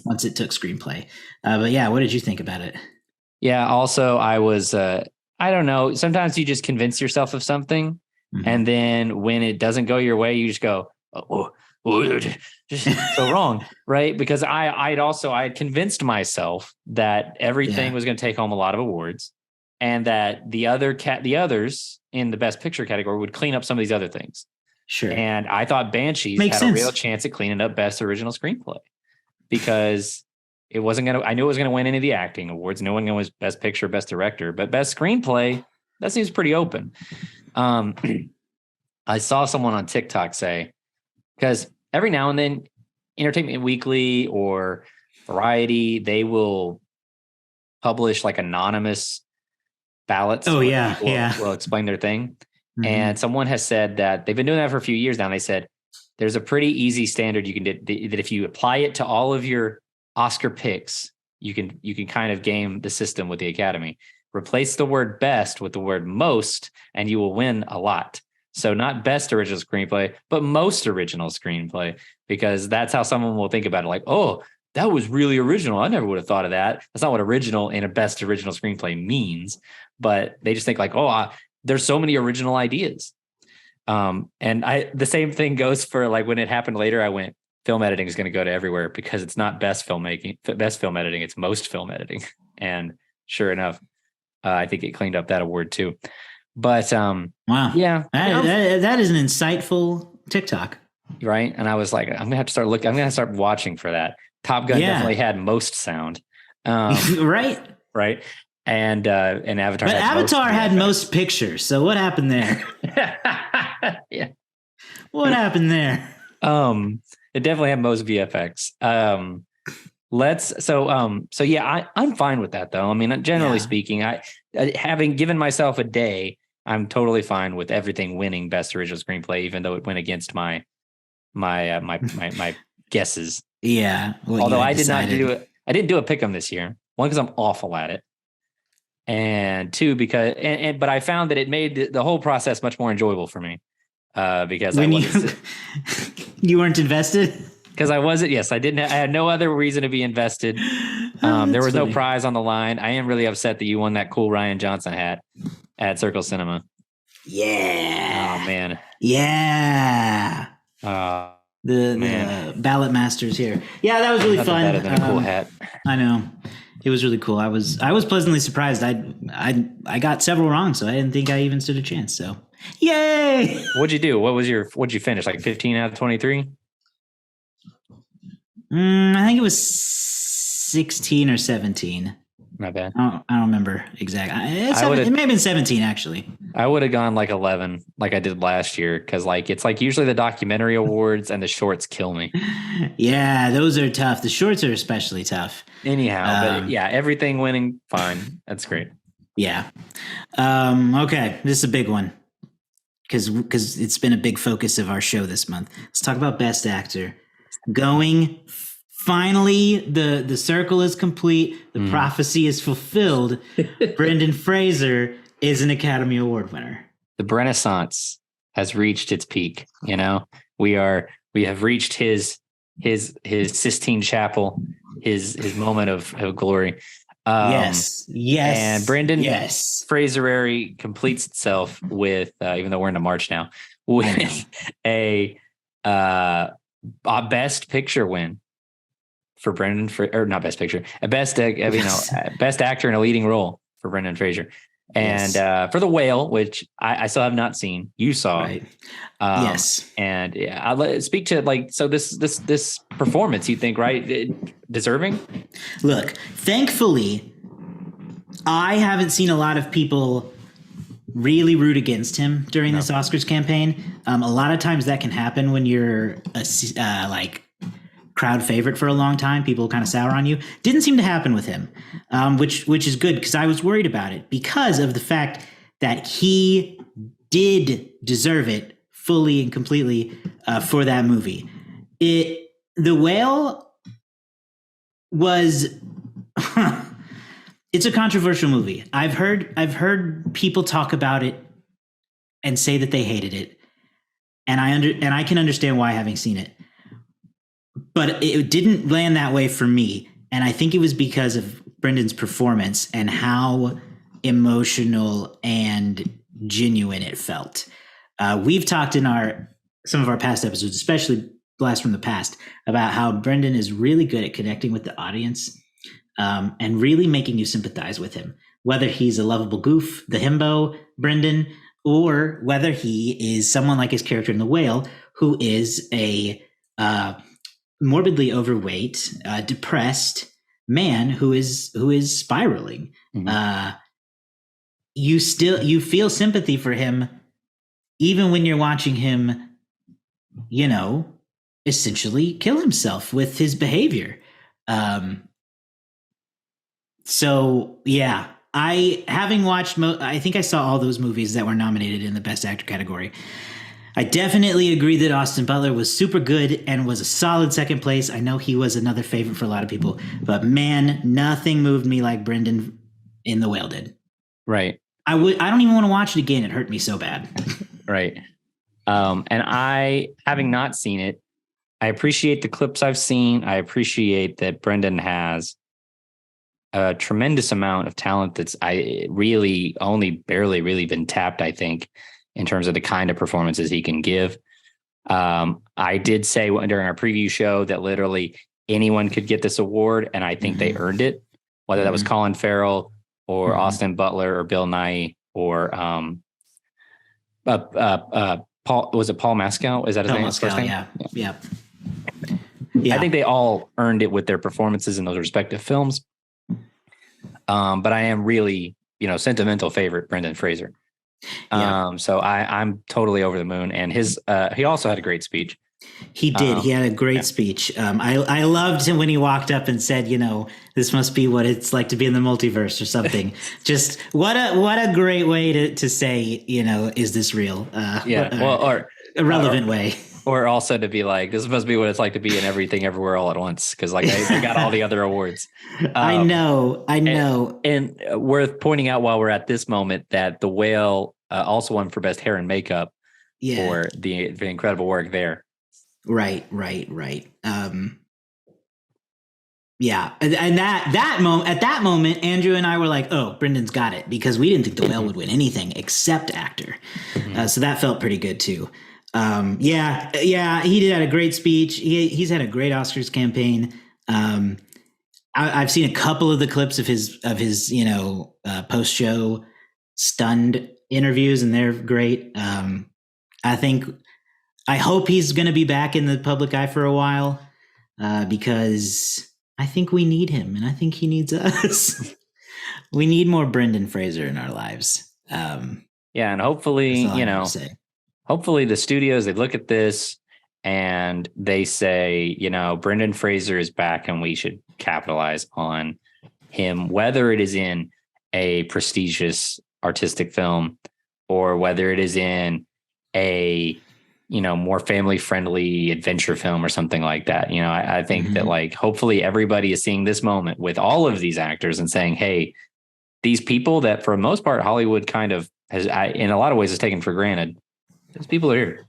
Once it took screenplay. But yeah, what did you think about it? Yeah. Also, I was, I don't know. Sometimes you just convince yourself of something, and then when it doesn't go your way, you just go, oh, just so wrong, right? Because I had convinced myself that everything was going to take home a lot of awards, and that the others in the Best Picture category would clean up some of these other things. Sure. And I thought Banshees Makes had sense. a real chance at cleaning up Best Original Screenplay, because it wasn't going to, I knew it was going to win any of the acting awards. No one was Best Picture, Best Director, but Best Screenplay, that seems pretty open. I saw someone on TikTok say, because every now and then Entertainment Weekly or Variety, they will publish like anonymous ballots. Oh, yeah. Will explain their thing. And someone has said that they've been doing that for a few years now. And they said, there's a pretty easy standard you can do that if you apply it to all of your Oscar picks, you can kind of game the system with the Academy. Replace the word best with the word most, and you will win a lot. So not Best Original Screenplay, but Most Original Screenplay, because that's how someone will think about it. Like, oh, that was really original. I never would have thought of that. That's not what original in a Best Original Screenplay means, but they just think like, oh, there's so many original ideas. And the same thing goes for like when it happened later, I went, film editing is going to go to everywhere, because it's not best film editing, it's most film editing. And sure enough, I think it cleaned up that award too. But wow, yeah, that is an insightful TikTok, right? And I was like, I'm gonna have to start looking. I'm gonna start watching for that. Top Gun definitely had most sound, right? And Avatar, but Avatar had most pictures. So what happened there? Yeah, what happened there? It definitely had most VFX. So yeah, I'm fine with that though. I mean, generally speaking, having given myself a day, I'm totally fine with everything winning Best Original Screenplay, even though it went against my guesses. Yeah. Although I didn't do a pick'em this year. One, because I'm awful at it, and two, because but I found that it made the whole process much more enjoyable for me. Because you weren't invested. Because I wasn't. Yes, I didn't. I had no other reason to be invested. There was no prize on the line. I am really upset that you won that cool Ryan Johnson hat at Circle Cinema. Yeah. Oh man. Yeah. The ballot masters here. Yeah, that was really fun. Better than a cool hat. I know. It was really cool. I was pleasantly surprised. I got several wrong, so I didn't think I even stood a chance. So yay! What'd you do? What'd you finish? Like 15 out of 23? I think it was 16 or 17. Not bad. I don't remember exactly. It may have been 17 actually. I would have gone like 11, like I did last year, because like it's like usually the documentary awards and the shorts kill me. Yeah, those are tough. The shorts are especially tough. Anyhow, but yeah, everything winning, fine. That's great. Yeah. Okay, this is a big one because it's been a big focus of our show this month. Let's talk about Best Actor. Finally, the circle is complete. The prophecy is fulfilled. Brendan Fraser is an Academy Award winner. The Renaissance has reached its peak. You know, we have reached his Sistine Chapel, his moment of glory. Yes. And Brendan Fraserary completes itself with, even though we're into March now, with a Best Picture win for Brendan or not Best Picture, a Best Best Actor in a Leading Role for Brendan Fraser, and for The Whale, which I still have not seen. You saw, right? Yes, and I'll speak to like so this performance. You think right deserving? Look, thankfully, I haven't seen a lot of people really root against him during this Oscars campaign. A lot of times that can happen when you're a like crowd favorite for a long time. People kind of sour on you. Didn't seem to happen with him, which is good because I was worried about it because of the fact that he did deserve it fully and completely for that movie. It The Whale was it's a controversial movie. I've heard people talk about it and say that they hated it. And I can understand why, having seen it. But it didn't land that way for me. And I think it was because of Brendan's performance and how emotional and genuine it felt. We've talked in some of our past episodes, especially Blast from the Past, about how Brendan is really good at connecting with the audience and really making you sympathize with him, whether he's a lovable goof, the himbo Brendan, or whether he is someone like his character in The Whale, who is a morbidly overweight, depressed man who is spiraling. Mm-hmm. You feel sympathy for him, even when you're watching him, essentially kill himself with his behavior. So yeah, having watched, I think I saw all those movies that were nominated in the Best Actor category. I definitely agree that Austin Butler was super good and was a solid second place. I know he was another favorite for a lot of people, but man, nothing moved me like Brendan in The Whale did. Right. I don't even want to watch it again. It hurt me so bad. Right. And I, having not seen it, I appreciate the clips I've seen. I appreciate that Brendan has a tremendous amount of talent that's really only barely really been tapped, I think, in terms of the kind of performances he can give. I did say during our preview show that literally anyone could get this award, and I think they earned it, whether that was Colin Farrell or Austin Butler or Bill Nighy or Paul, was it Paul Mescal? Is that his name? Mescal, yeah. Yeah. I think they all earned it with their performances in those respective films. But I am really, sentimental favorite Brendan Fraser. So I'm totally over the moon. And he also had a great speech. He did. He had a great speech. I loved him when he walked up and said, this must be what it's like to be in the multiverse or something. Just what a great way to say, is this real? Or a relevant way. Or also to be like, this must be what it's like to be in Everything Everywhere All at Once. Cause like they got all the other awards. I know. And worth pointing out while we're at this moment that The Whale also won for best hair and makeup for the incredible work there. Right. Yeah. And at that moment, Andrew and I were like, oh, Brendan's got it, because we didn't think The Whale would win anything except actor. So that felt pretty good too. He did had a great speech. He's had a great Oscars campaign. I've seen a couple of the clips of his post-show stunned interviews, and they're great. I hope he's going to be back in the public eye for a while, because I think we need him, and I think he needs us. We need more Brendan Fraser in our lives. And hopefully, hopefully the studios, they look at this and they say, Brendan Fraser is back and we should capitalize on him, whether it is in a prestigious artistic film or whether it is in a, more family friendly adventure film or something like that. I think that like, hopefully everybody is seeing this moment with all of these actors and saying, hey, these people that for the most part, Hollywood kind of has, in a lot of ways, is taken for granted. Those people are here.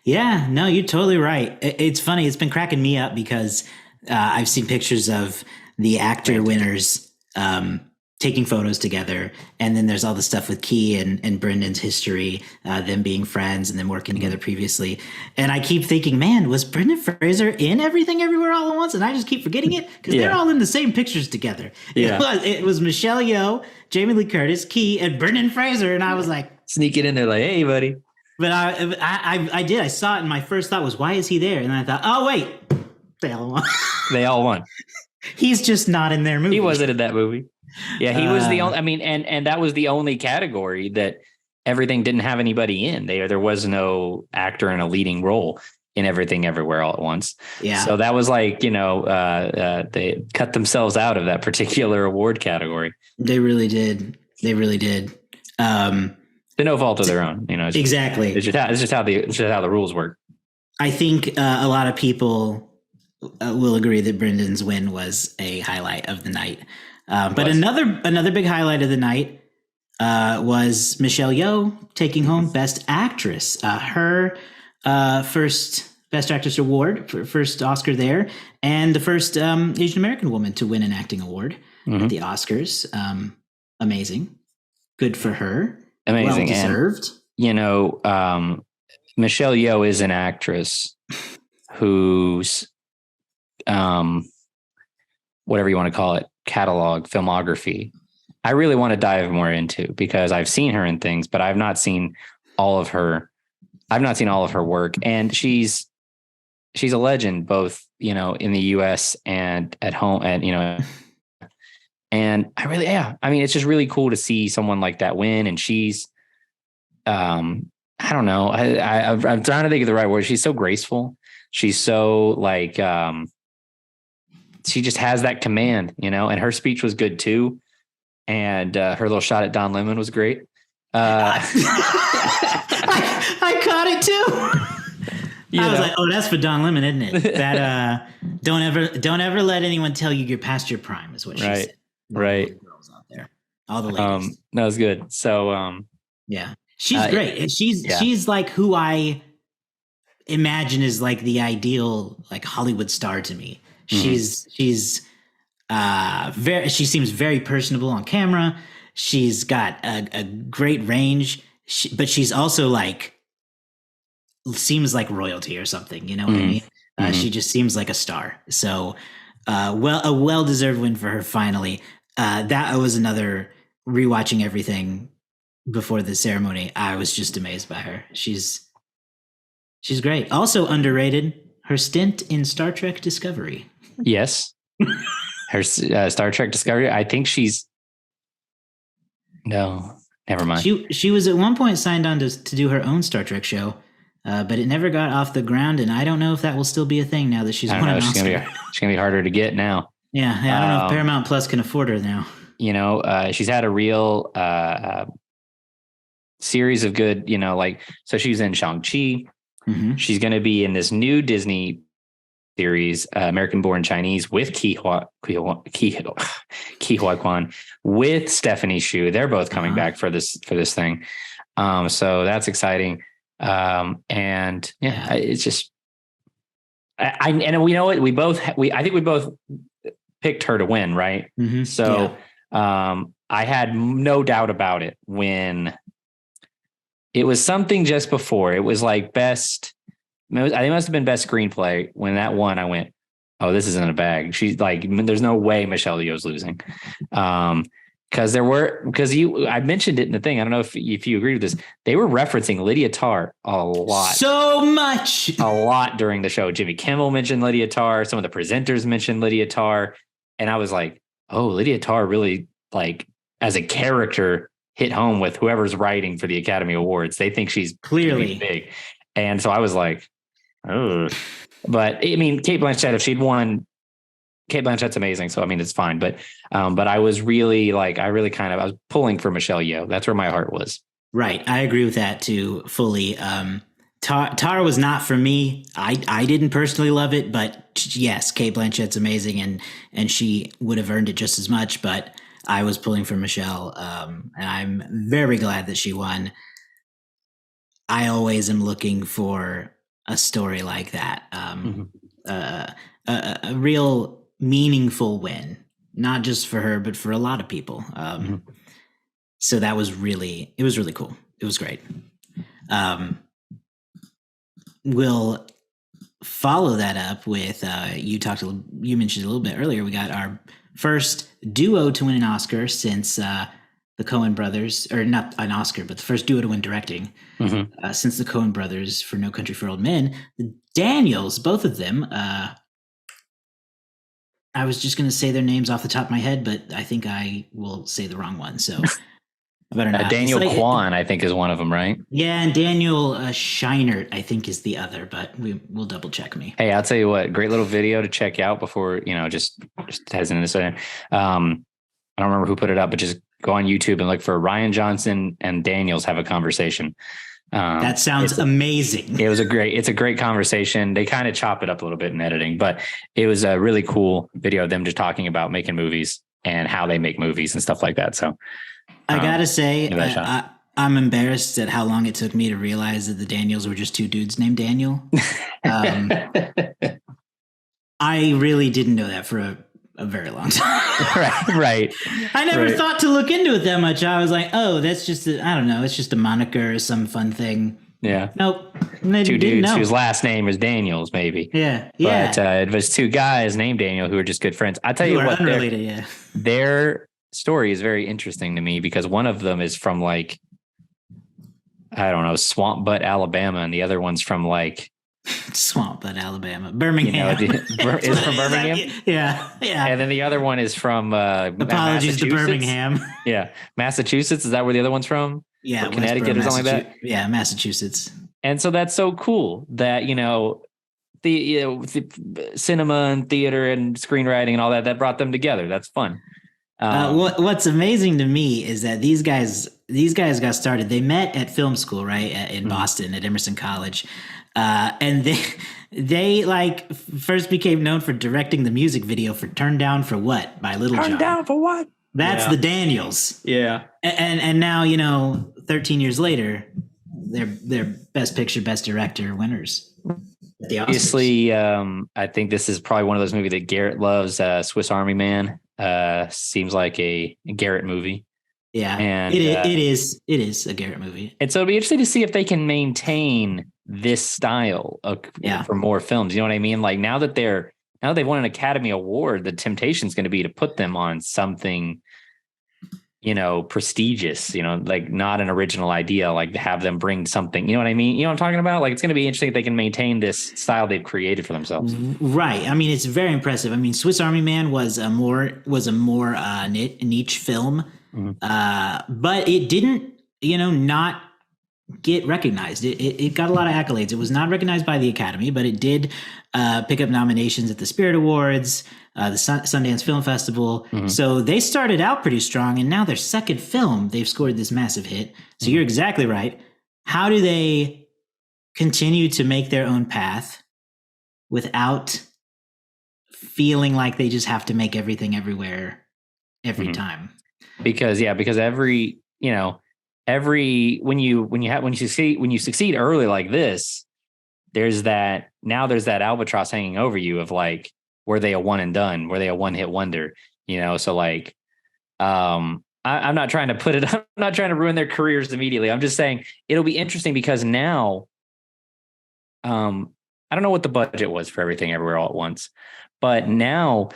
Yeah, no, you're totally right. It's funny. It's been cracking me up because I've seen pictures of the actor winners taking photos together. And then there's all the stuff with Ke and Brendan's history, them being friends and then working together previously. And I keep thinking, man, was Brendan Fraser in Everything Everywhere All at Once? And I just keep forgetting it because they're all in the same pictures together. Yeah. It was Michelle Yeoh, Jamie Lee Curtis, Ke, and Brendan Fraser. And I I was like, sneaking in there like, hey, buddy. But I did. I saw it, and my first thought was, why is he there? And then I thought, oh, wait. They all won. They all won. He's just not in their movie. He wasn't in that movie. Yeah, he was the only, and that was the only category that Everything didn't have anybody in. There was no actor in a leading role in Everything Everywhere All at Once. Yeah. So that was like, they cut themselves out of that particular award category. They really did. To no fault of their own, exactly. It's just how the rules work. I think a lot of people will agree that Brendan's win was a highlight of the night. But another big highlight of the night was Michelle Yeoh taking home Best Actress. Her first Best Actress award, first Oscar there, and the first Asian American woman to win an acting award at the Oscars. Amazing. Good for her. Amazing. Well deserved. And, Michelle Yeoh is an actress whose, whatever you want to call it, catalog, filmography, I really want to dive more into, because I've seen her in things, but I've not seen all of her work. And she's a legend, both, in the US and at home, and, and I mean, it's just really cool to see someone like that win. And she's, I don't know. I'm trying to think of the right word. She's so graceful. She's so like, she just has that command, and her speech was good too. And her little shot at Don Lemon was great. I caught it too. I was like, "Oh, that's for Don Lemon, isn't it?" That don't ever let anyone tell you you're past your prime, is what she said. Right. All the girls out there, all the ladies. That was good. So, yeah, she's great. She's like who I imagine is like the ideal like Hollywood star to me. She's she seems very personable on camera. She's got a great range, but she's also like seems like royalty or something. You know what I mean? She just seems like a star. So, a well-deserved win for her. Finally, that was another rewatching everything before the ceremony. I was just amazed by her. She's great. Also underrated, her stint in Star Trek Discovery. Yes. Her Star Trek Discovery. I think no, never mind. She was at one point signed on to do her own Star Trek show, but it never got off the ground. And I don't know if that will still be a thing now that she's won an Oscar. She's gonna be harder to get now. Yeah, I don't know if Paramount Plus can afford her now. She's had a real series of good, so she's in Shang-Chi. She's going to be in this new Disney series, American Born Chinese, with Ke Huy Quan, with Stephanie Hsu. They're both coming back for this thing. So that's exciting. It's just, and we know it. I think we both picked her to win, right? So, I had no doubt about it when it was something just before. It was like best. I think it must have been best screenplay. When that won, I went, "Oh, this isn't a bag." She's like, "There's no way Michelle Yeoh's losing," because I mentioned it in the thing. I don't know if you agree with this. They were referencing Lydia Tarr a lot, a lot during the show. Jimmy Kimmel mentioned Lydia Tarr. Some of the presenters mentioned Lydia Tarr, and I was like, "Oh, Lydia Tarr really like as a character hit home with whoever's writing for the Academy Awards. They think she's clearly big." And so I was like, oh, but I mean, Cate Blanchett, if she'd won, Cate Blanchett's amazing. So, I mean, it's fine. But I was really like, I was pulling for Michelle Yeoh. That's where my heart was. Right. I agree with that too, fully. Tara was not for me. I didn't personally love it, but yes, Cate Blanchett's amazing and she would have earned it just as much, but I was pulling for Michelle. And I'm very glad that she won. I always am looking for a story like that. A real meaningful win, not just for her, but for a lot of people. So it was really cool. It was great. We'll follow that up with, you mentioned a little bit earlier, we got our first duo to win an Oscar since, the Coen brothers, or not an Oscar, but the first duo to win directing since the Coen brothers for No Country for Old Men. The Daniels, both of them. I was just going to say their names off the top of my head, but I think I will say the wrong one. So I better not. Daniel Kwan, I think, is one of them, right? Yeah, and Daniel Scheinert, I think, is the other, but we'll double check me. Hey, I'll tell you what, great little video to check out before, just heads into this. I don't remember who put it up, but just go on YouTube and look for Ryan Johnson and Daniels have a conversation. That sounds amazing. It's a great conversation. They kind of chop it up a little bit in editing, but it was a really cool video of them just talking about making movies and how they make movies and stuff like that. So I gotta say, I'm embarrassed at how long it took me to realize that the Daniels were just two dudes named Daniel. I really didn't know that for a very long time. Right. I never thought to look into it that much. I was like, oh, that's just, I don't know. It's just a moniker or some fun thing. Yeah. Nope. Two dudes whose last name is Daniels, maybe. Yeah. But it was two guys named Daniel who are just good friends. I tell you what, unrelated, their story is very interesting to me because one of them is from like, I don't know, Swamp Butt, Alabama, and the other one's from like Swamp Butt, Alabama, Birmingham. Is from Birmingham? Yeah. And then the other one is from apologies to Birmingham. Yeah, Massachusetts. Is that where the other one's from? Yeah, or Connecticut or something like that. Yeah, Massachusetts. And so that's so cool that the cinema and theater and screenwriting and all that brought them together. That's fun. What's amazing to me is that these guys got started. They met at film school, right, in Boston at Emerson College, and they like first became known for directing the music video for "Turned Down for What" by Little John. Turned Down for What? That's the Daniels. Yeah, and now 13 years later, they're Best Picture, Best Director winners. Obviously, I think this is probably one of those movies that Garrett loves. Swiss Army Man. Seems like a Garrett movie. Yeah, and it is a Garrett movie. And so it'll be interesting to see if they can maintain this style for more films. You know what I mean? Like now that they've won an Academy Award, the temptation is going to be to put them on something, prestigious, like not an original idea, like to have them bring something, you know what I mean? You know what I'm talking about? Like, it's going to be interesting if they can maintain this style they've created for themselves. Right. I mean, it's very impressive. I mean, Swiss Army Man was a more niche film, but it didn't, not get recognized. It got a lot of accolades. It was not recognized by the Academy, but it did pick up nominations at the Spirit Awards, the Sundance Film Festival. So they started out pretty strong, and now their second film, they've scored this massive hit. So you're exactly right. How do they continue to make their own path without feeling like they just have to make everything everywhere every time? Because every, when you succeed early like this, there's that albatross hanging over you of like, were they a one and done? Were they a one hit wonder? So like, I'm not trying to I'm not trying to ruin their careers immediately. I'm just saying it'll be interesting because now, I don't know what the budget was for Everything Everywhere All at Once, but now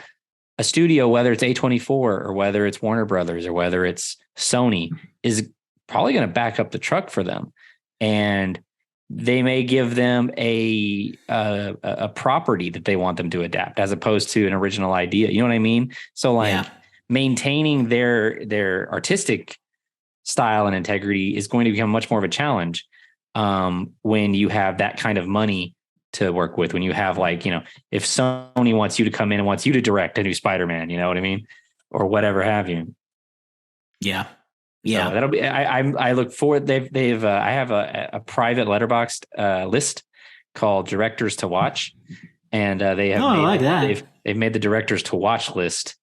a studio, whether it's A24 or whether it's Warner Brothers or whether it's Sony, is probably going to back up the truck for them. And they may give them a property that they want them to adapt as opposed to an original idea. You know what I mean? So like maintaining their artistic style and integrity is going to become much more of a challenge when you have that kind of money to work with, when you have like, if Sony wants you to come in and wants you to direct a new Spider-Man, you know what I mean? Or whatever have you. Yeah. Yeah, so that'll be. I look forward. I have a private letterboxd list called Directors to Watch, and they have. I like that. They've made the Directors to Watch list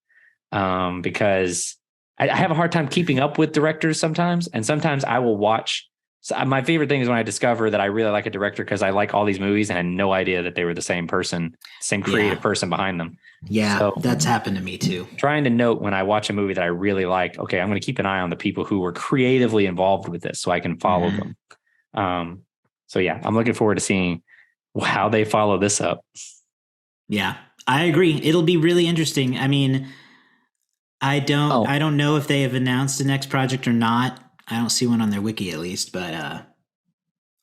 because I have a hard time keeping up with directors sometimes, and sometimes I will watch. So my favorite thing is when I discover that I really like a director because I like all these movies and had no idea that they were the same person, same creative person behind them. Yeah, so, that's happened to me too. Trying to note when I watch a movie that I really like, okay, I'm going to keep an eye on the people who were creatively involved with this so I can follow them. So yeah, I'm looking forward to seeing how they follow this up. Yeah, I agree. It'll be really interesting. I mean, I don't know if they have announced the next project or not. I don't see one on their wiki at least, but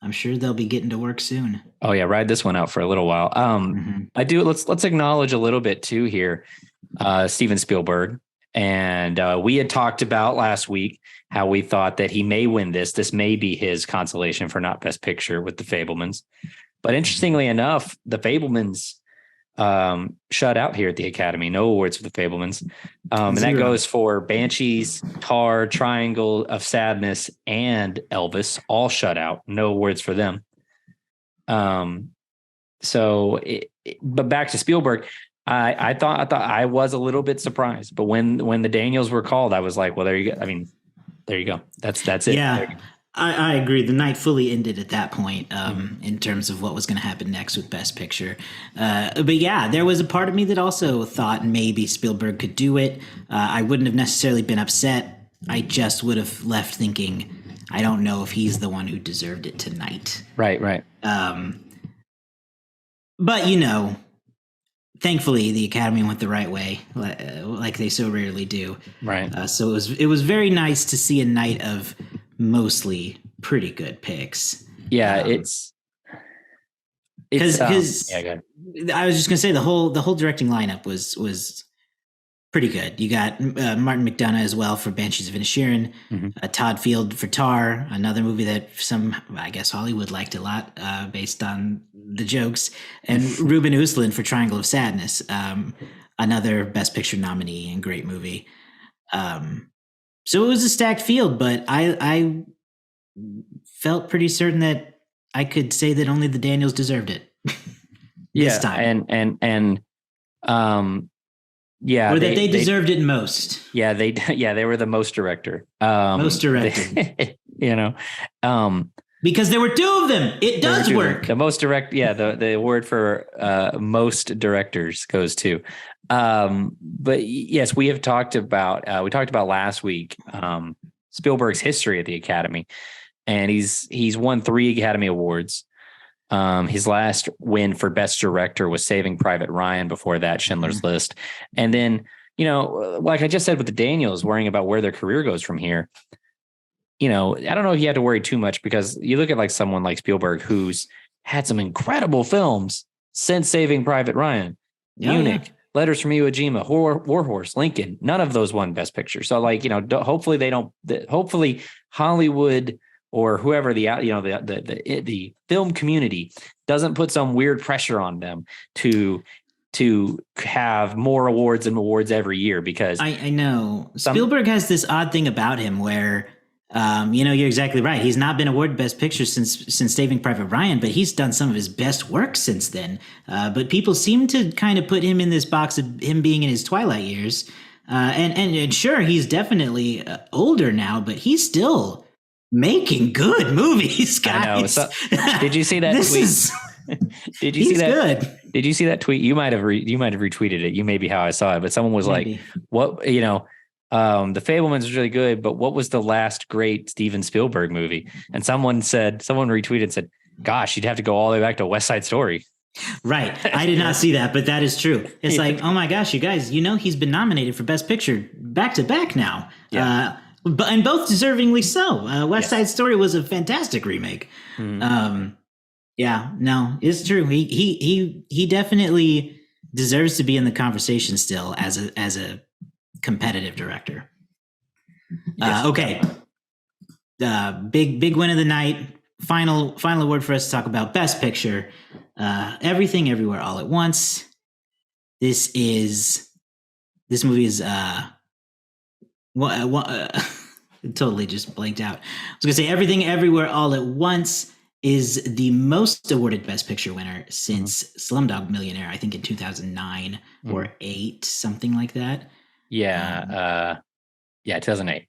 I'm sure they'll be getting to work soon. Oh yeah, ride this one out for a little while. I do. Let's acknowledge a little bit too here, Steven Spielberg, and we had talked about last week how we thought that he may win this. This may be his consolation for not Best Picture with The Fabelmans. But interestingly enough, The Fabelmans shut out here at the Academy. No awards for The Fabelmans. And that 0. goes for Banshees, Tar, Triangle of Sadness, and Elvis, all shut out. No awards for them. But back to Spielberg, I thought I was a little bit surprised, but when the Daniels were called, I was like, well, there you go. I mean, there you go. That's it. Yeah, I agree. The night fully ended at that point in terms of what was going to happen next with Best Picture. But yeah, there was a part of me that also thought maybe Spielberg could do it. I wouldn't have necessarily been upset. I just would have left thinking, I don't know if he's the one who deserved it tonight. Right. But, thankfully the Academy went the right way, like they so rarely do. Right. So it was very nice to see a night of mostly pretty good picks. Yeah, it's because yeah, I was just gonna say the whole directing lineup was pretty good. You got Martin McDonagh as well for Banshees of Inisherin, Todd Field for Tar, another movie that I guess Hollywood liked a lot based on the jokes, and Ruben Östlund for Triangle of Sadness, another Best Picture nominee and great movie. So it was a stacked field, but I felt pretty certain that I could say that only the Daniels deserved it. This time. Yeah, or that they deserved it most. Yeah, they were the most director. Most directed. Because there were two of them. It does work. The most direct, the award for most directors goes to. But yes, we talked about last week Spielberg's history at the Academy, and he's won 3 Academy Awards. His last win for Best Director was Saving Private Ryan. Before that, Schindler's List. And then, like I just said with the Daniels, worrying about where their career goes from here. I don't know if you had to worry too much, because you look at like someone like Spielberg, who's had some incredible films since Saving Private Ryan, Munich, Letters from Iwo Jima, War Horse, Lincoln. None of those won Best Picture. So hopefully Hollywood or whoever the film community doesn't put some weird pressure on them to have more awards and awards every year, because I know Spielberg has this odd thing about him where, you're exactly right. He's not been awarded Best Picture since Saving Private Ryan, but he's done some of his best work since then. But people seem to kind of put him in this box of him being in his twilight years. And sure, he's definitely older now, but he's still making good movies, guys. I know. So, did you see that tweet? Did you see that? Good. Did you see that tweet? You might have retweeted it. You may be how I saw it, but someone was like, "What? The Fabelmans was really good, but what was the last great Steven Spielberg movie?" And someone retweeted and said, "Gosh, you'd have to go all the way back to West Side Story." Right. I did not see that, but that is true. It's like, oh my gosh, you guys, he's been nominated for Best Picture back to back now. Yeah. And both deservingly so. West Side Story was a fantastic remake. It's true. He definitely deserves to be in the conversation still as a competitive director. Okay. Big win of the night. Final award for us to talk about Best Picture. Everything Everywhere All at Once. This movie is totally just blanked out. I was gonna say Everything Everywhere All at Once is the most awarded Best Picture winner since Slumdog Millionaire, I think in 2009 or 8, something like that. 2008.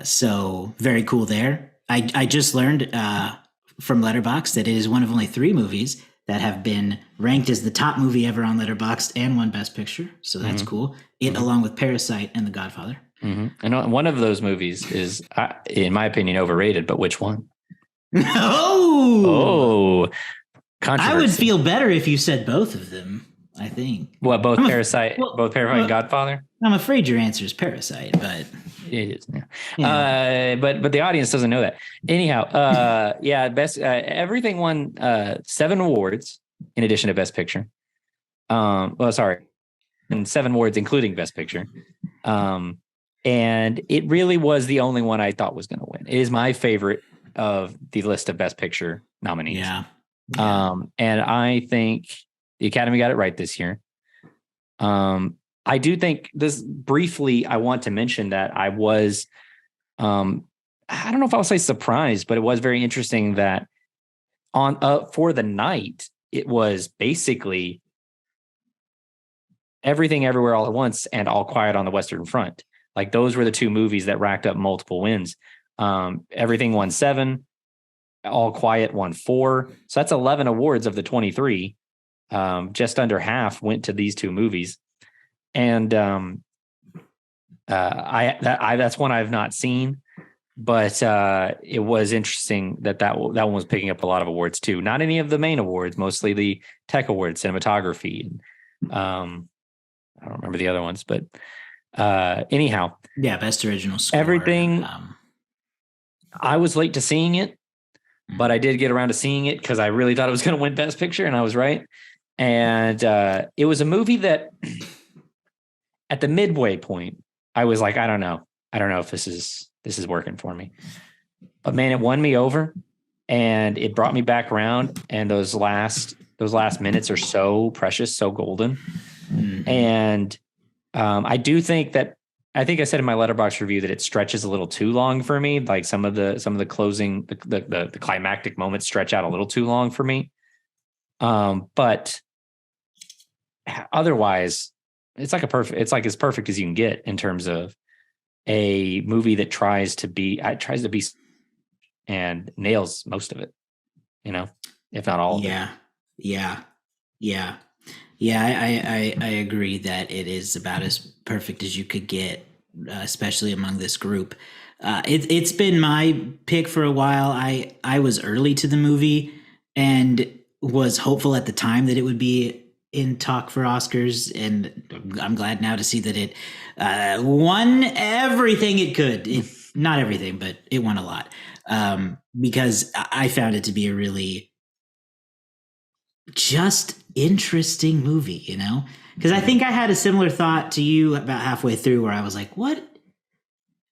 So very cool there. I just learned from Letterboxd that it is one of only 3 movies that have been ranked as the top movie ever on Letterboxd and won Best Picture. So that's cool. Along with Parasite and The Godfather. And one of those movies is, in my opinion, overrated. But which one? Oh, controversy. I would feel better if you said both of them. I think. What, both Parasite and Godfather? I'm afraid your answer is Parasite, but it is. Yeah. But the audience doesn't know that. Anyhow, best everything won 7 awards in addition to Best Picture. And 7 awards including Best Picture. And it really was the only one I thought was going to win. It is my favorite of the list of Best Picture nominees. Yeah. And I think The Academy got it right this year. I do think this briefly, I want to mention that I was, I don't know if I'll say surprised, but it was very interesting that on for the night, it was basically Everything Everywhere All at Once and All Quiet on the Western Front. Like those were the two movies that racked up multiple wins. Everything won 7, All Quiet won 4. So that's 11 awards of the 23. Just under half went to these two movies. And that's one I've not seen, but it was interesting that one was picking up a lot of awards too. Not any of the main awards, mostly the tech awards, cinematography. I don't remember the other ones, but anyhow, yeah, best original score. Everything. I was late to seeing it, but I did get around to seeing it because I really thought it was going to win Best Picture, and I was right. And it was a movie that, at the midway point, I was like, I don't know if this is working for me. But man, it won me over, and it brought me back around. And those last minutes are so precious, so golden. Mm-hmm. And I do think that, I think I said in my Letterboxd review that it stretches a little too long for me. Like some of the closing, the climactic moments stretch out a little too long for me. But otherwise, it's like as perfect as you can get in terms of a movie that tries to be and nails most of it, if not all of it. Yeah. I agree that it is about as perfect as you could get, especially among this group. It's been my pick for a while. I was early to the movie and was hopeful at the time that it would be in talk for Oscars, and I'm glad now to see that it won everything it could. Not everything, but it won a lot, because I found it to be a really just interesting movie, because I think I had a similar thought to you about halfway through, where I was like, what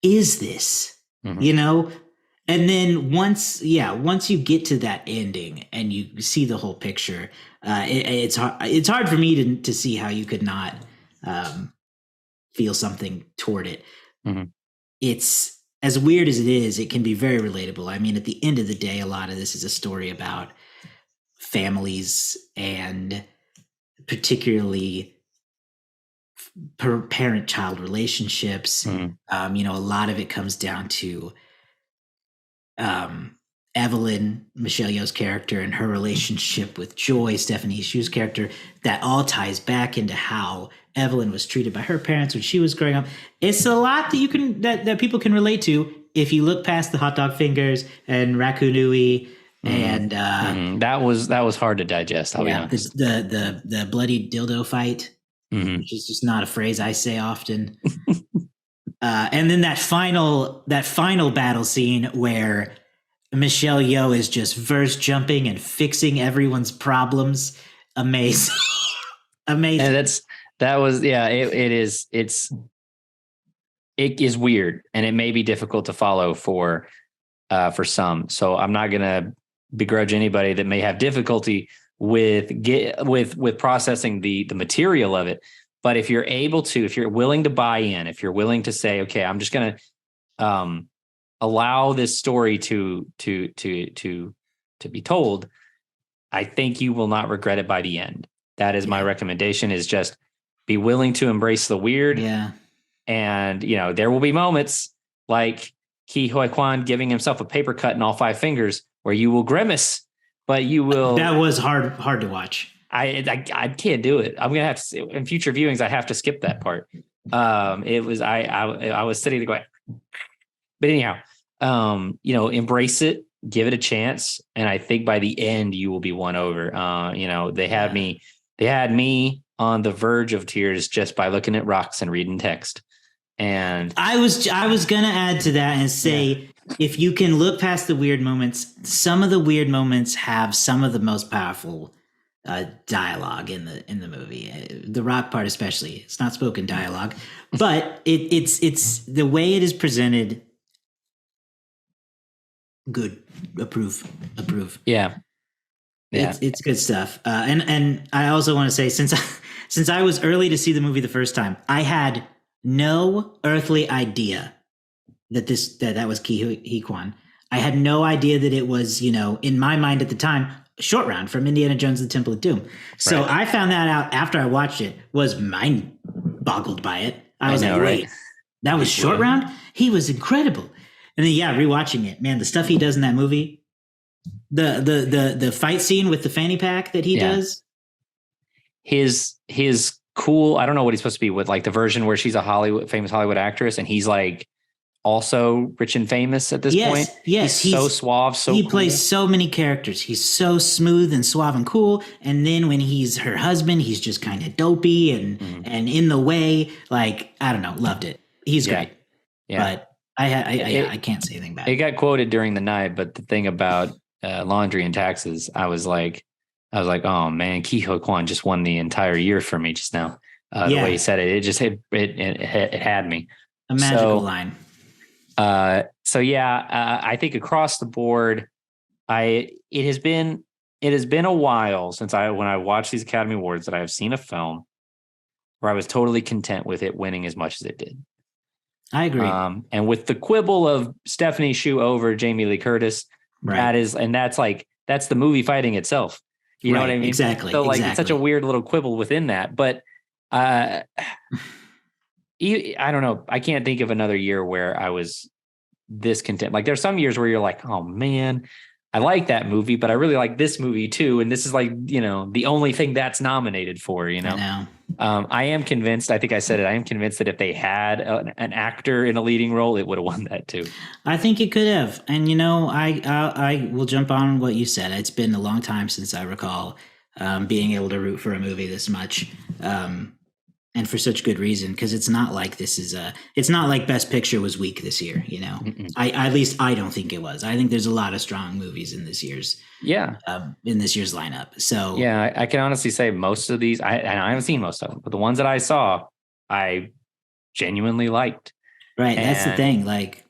is this? Mm-hmm. And then once you get to that ending and you see the whole picture, it's hard for me to see how you could not feel something toward it. Mm-hmm. It's as weird as it is, it can be very relatable. I mean, at the end of the day, a lot of this is a story about families and particularly parent-child relationships. Mm. A lot of it comes down to Evelyn, Michelle Yeoh's character, and her relationship with Joy, Stephanie Shu's character. That all ties back into how Evelyn was treated by her parents when she was growing up. It's a lot that that people can relate to if you look past the hot dog fingers and Raccoonui. And that was hard to digest. I'll be honest. The bloody dildo fight, which is just not a phrase I say often. And then that final battle scene where Michelle Yeoh is just verse jumping and fixing everyone's problems. Amazing. Amazing. And it is weird, and it may be difficult to follow for some. So I'm not gonna begrudge anybody that may have difficulty with processing the material of it. But if you're willing to buy in, if you're willing to say, okay, I'm just going to allow this story to be told, I think you will not regret it by the end. That is my recommendation, is just be willing to embrace the weird. Yeah. And, there will be moments like Ke Huy Quan giving himself a paper cut in all 5 fingers where you will grimace, but you will. That was hard to watch. I can't do it. I'm gonna have to, in future viewings, I have to skip that part. It was I was sitting there going, but anyhow, embrace it, give it a chance, and I think by the end you will be won over. They had me on the verge of tears just by looking at rocks and reading text. And I was gonna add to that and say, if you can look past the weird moments, some of the weird moments have some of the most powerful dialogue in the movie. The rock part especially. It's not spoken dialogue, but it's the way it is presented. Good. Approve. Yeah. Yeah. It's good stuff. And I also want to say, since I was early to see the movie the first time, I had no earthly idea that was Ke Huy Quan. I had no idea that it was, in my mind at the time, Short Round from Indiana Jones and the Temple of Doom. So Right. I found that out after I watched it, was mind boggled by it. I was like, wait, that was Short Round? He was incredible. And then, rewatching it, man, the stuff he does in that movie, the fight scene with the fanny pack that he does. His cool, I don't know what he's supposed to be with, like the version where she's a famous Hollywood actress and he's like also rich and famous at this point. Yes, he's so suave, he plays so many characters. He's so smooth and suave and cool. And then when he's her husband, he's just kind of dopey and in the way. Like, I don't know, loved it. He's great. Yeah. But I can't say anything bad. It got quoted during the night, but the thing about laundry and taxes, I was like, oh man, Ke Huy Quan just won the entire year for me just now. The way he said it, it just it had me. A magical line. I think across the board, it has been a while since when I watched these Academy Awards that I have seen a film where I was totally content with it winning as much as it did. I agree. And with the quibble of Stephanie Hsu over Jamie Lee Curtis, right. that's the movie fighting itself. You know what I mean? Exactly. So it's such a weird little quibble within that, but I don't know. I can't think of another year where I was this content. Like there's some years where you're like, oh man, I like that movie, but I really like this movie too. And this is like, the only thing that's nominated for, I know. I am convinced, I think I said it, I am convinced that if they had an actor in a leading role, it would have won that too. I think it could have. And, I will jump on what you said. It's been a long time since I recall being able to root for a movie this much. And for such good reason, because it's not like it's not like Best Picture was weak this year, at least I don't think it was. I think there's a lot of strong movies in this year's lineup. So I can honestly say most of these, I haven't seen most of them, but the ones that I saw, I genuinely liked. Right, that's the thing. Like,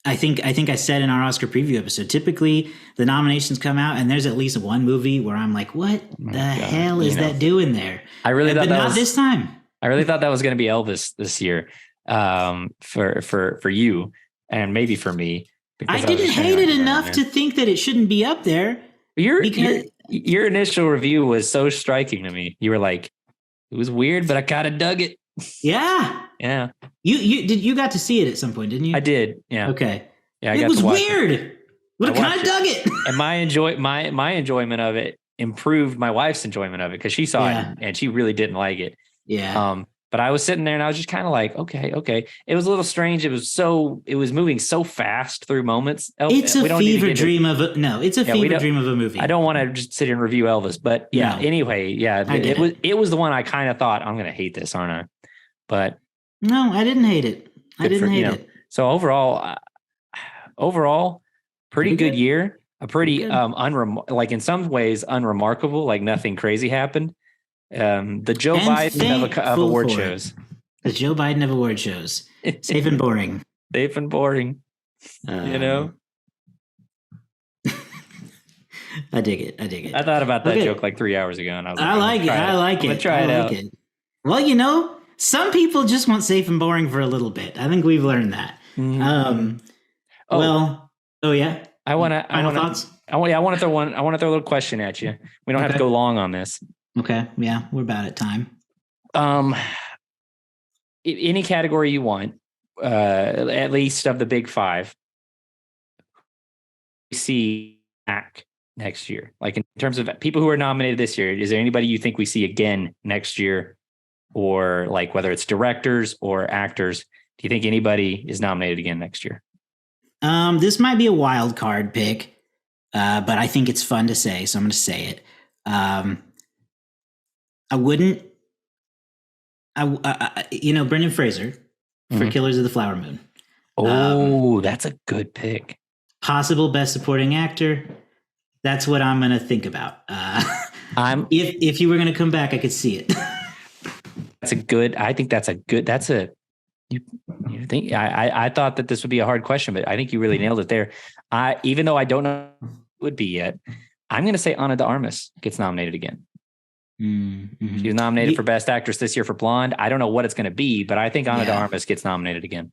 I think I said in our Oscar preview episode, typically the nominations come out and there's at least one movie where I'm like, what the hell is that doing there? I really thought but not this time. I really thought that was going to be Elvis this year, for you and maybe for me. I didn't hate it enough to think that it shouldn't be up there. Your initial review was so striking to me. You were like, it was weird, but I kind of dug it. Yeah. Yeah. You got to see it at some point, didn't you? I did. Yeah. Okay. Yeah. It was weird. But I kind of dug it. And my enjoyment of it improved my wife's enjoyment of it because she saw it and she really didn't like it. Yeah. But I was sitting there and I was just kind of like, okay. It was a little strange. It was moving so fast through moments. It's a fever dream of a movie. I don't want to just sit here and review Elvis, but anyway, it was the one I kind of thought I'm going to hate this, aren't I? But no, I didn't hate it. I didn't hate it. So overall, pretty good year. A pretty like in some ways unremarkable. Like nothing crazy happened. The Joe Biden of award shows. The Joe Biden of award shows. Safe and boring. Safe and boring. I dig it. I thought about that joke like 3 hours ago, and I was like, I like it. Try it out. Well, some people just want safe and boring for a little bit. I think we've learned that. Mm-hmm. Yeah. I want to throw a little question at you. We don't have to go long on this. Okay. Yeah, we're about at time. Any category you want, at least of the big five, we see back next year. Like in terms of people who are nominated this year, is there anybody you think we see again next year? Or like whether it's directors or actors, do you think anybody is nominated again next year? This might be a wild card pick, but I think it's fun to say, so I'm going to say it. I wouldn't. Brendan Fraser for Killers of the Flower Moon. Oh, that's a good pick. Possible Best Supporting Actor. That's what I'm going to think about. If you were going to come back, I could see it. I thought that this would be a hard question, but I think you really nailed it there. Even though I don't know would be yet. I'm going to say Ana de Armas gets nominated again. Mm-hmm. She was nominated for Best Actress this year for Blonde. I don't know what it's going to be, but I think Ana de Armas gets nominated again.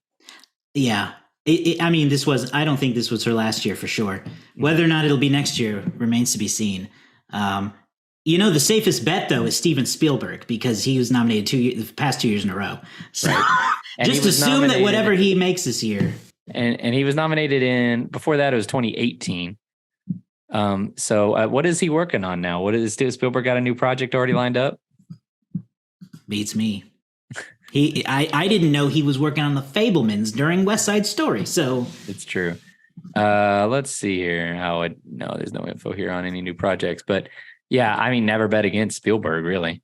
Yeah. I mean, I don't think this was her last year for sure. Whether or not it'll be next year remains to be seen. The safest bet, though, is Steven Spielberg because he was nominated the past 2 years in a row. So right. just assume that whatever he makes this year. And he was nominated before that, it was 2018. So what is he working on now? Spielberg got a new project already lined up? Beats me. I didn't know he was working on The Fabelmans during West Side Story. So it's true. Let's see here. There's no info here on any new projects, but yeah, I mean, never bet against Spielberg, really.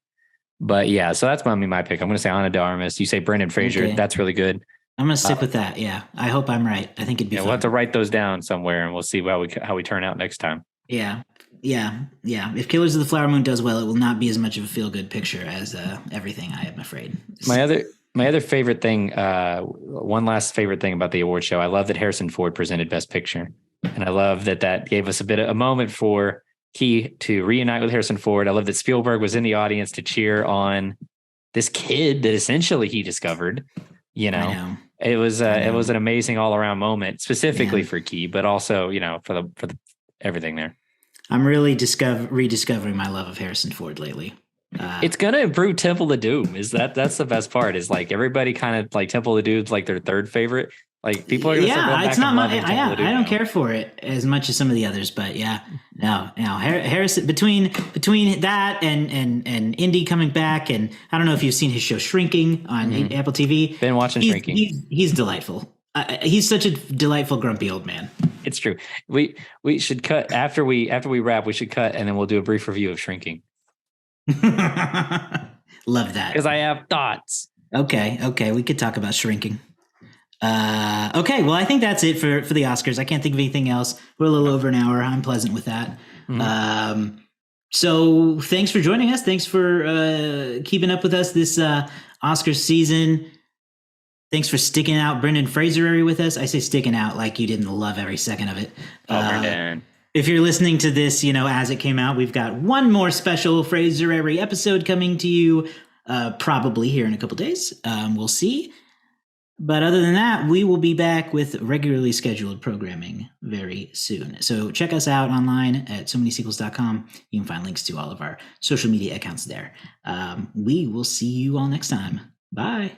But yeah, so that's my pick. I'm going to say Ana de Armas. You say Brendan Fraser. Okay. That's really good. I'm going to stick with that. Yeah, I hope I'm right. I think it'd be fun. We'll have to write those down somewhere, and we'll see how we turn out next time. Yeah. If Killers of the Flower Moon does well, it will not be as much of a feel-good picture as everything, I am afraid. My other favorite thing, one last favorite thing about the award show, I love that Harrison Ford presented Best Picture. And I love that gave us a moment for Ke to reunite with Harrison Ford. I love that Spielberg was in the audience to cheer on this kid that essentially he discovered. I know. It was an amazing all-around moment, specifically for Ke, but also, for the everything there. I'm really rediscovering my love of Harrison Ford lately. It's gonna improve Temple of Doom. That's the best part? Is like everybody kind of like Temple of Doom's like their third favorite. Like people are gonna start going back it's not and I don't care for it as much as some of the others, but Harrison between that and Indy coming back, and I don't know if you've seen his show Shrinking on Apple TV. Been watching Shrinking. He's delightful. He's such a delightful, grumpy old man. It's true. We should cut after we wrap. We should cut, and then we'll do a brief review of Shrinking. Love that because I have thoughts. Okay, we could talk about Shrinking. Okay, well, I think that's it for the Oscars. I can't think of anything else. We're a little over an hour. I'm pleasant with that. Mm-hmm. So thanks for joining us. Thanks for keeping up with us this Oscars season. Thanks for sticking out Brendan Fraser with us. I say sticking out like you didn't love every second of it. Brendan. If you're listening to this, as it came out, we've got one more special Fraser episode coming to you probably here in a couple days. We'll see. But other than that, we will be back with regularly scheduled programming very soon. So check us out online at somanysequels.com. You can find links to all of our social media accounts there. We will see you all next time. Bye.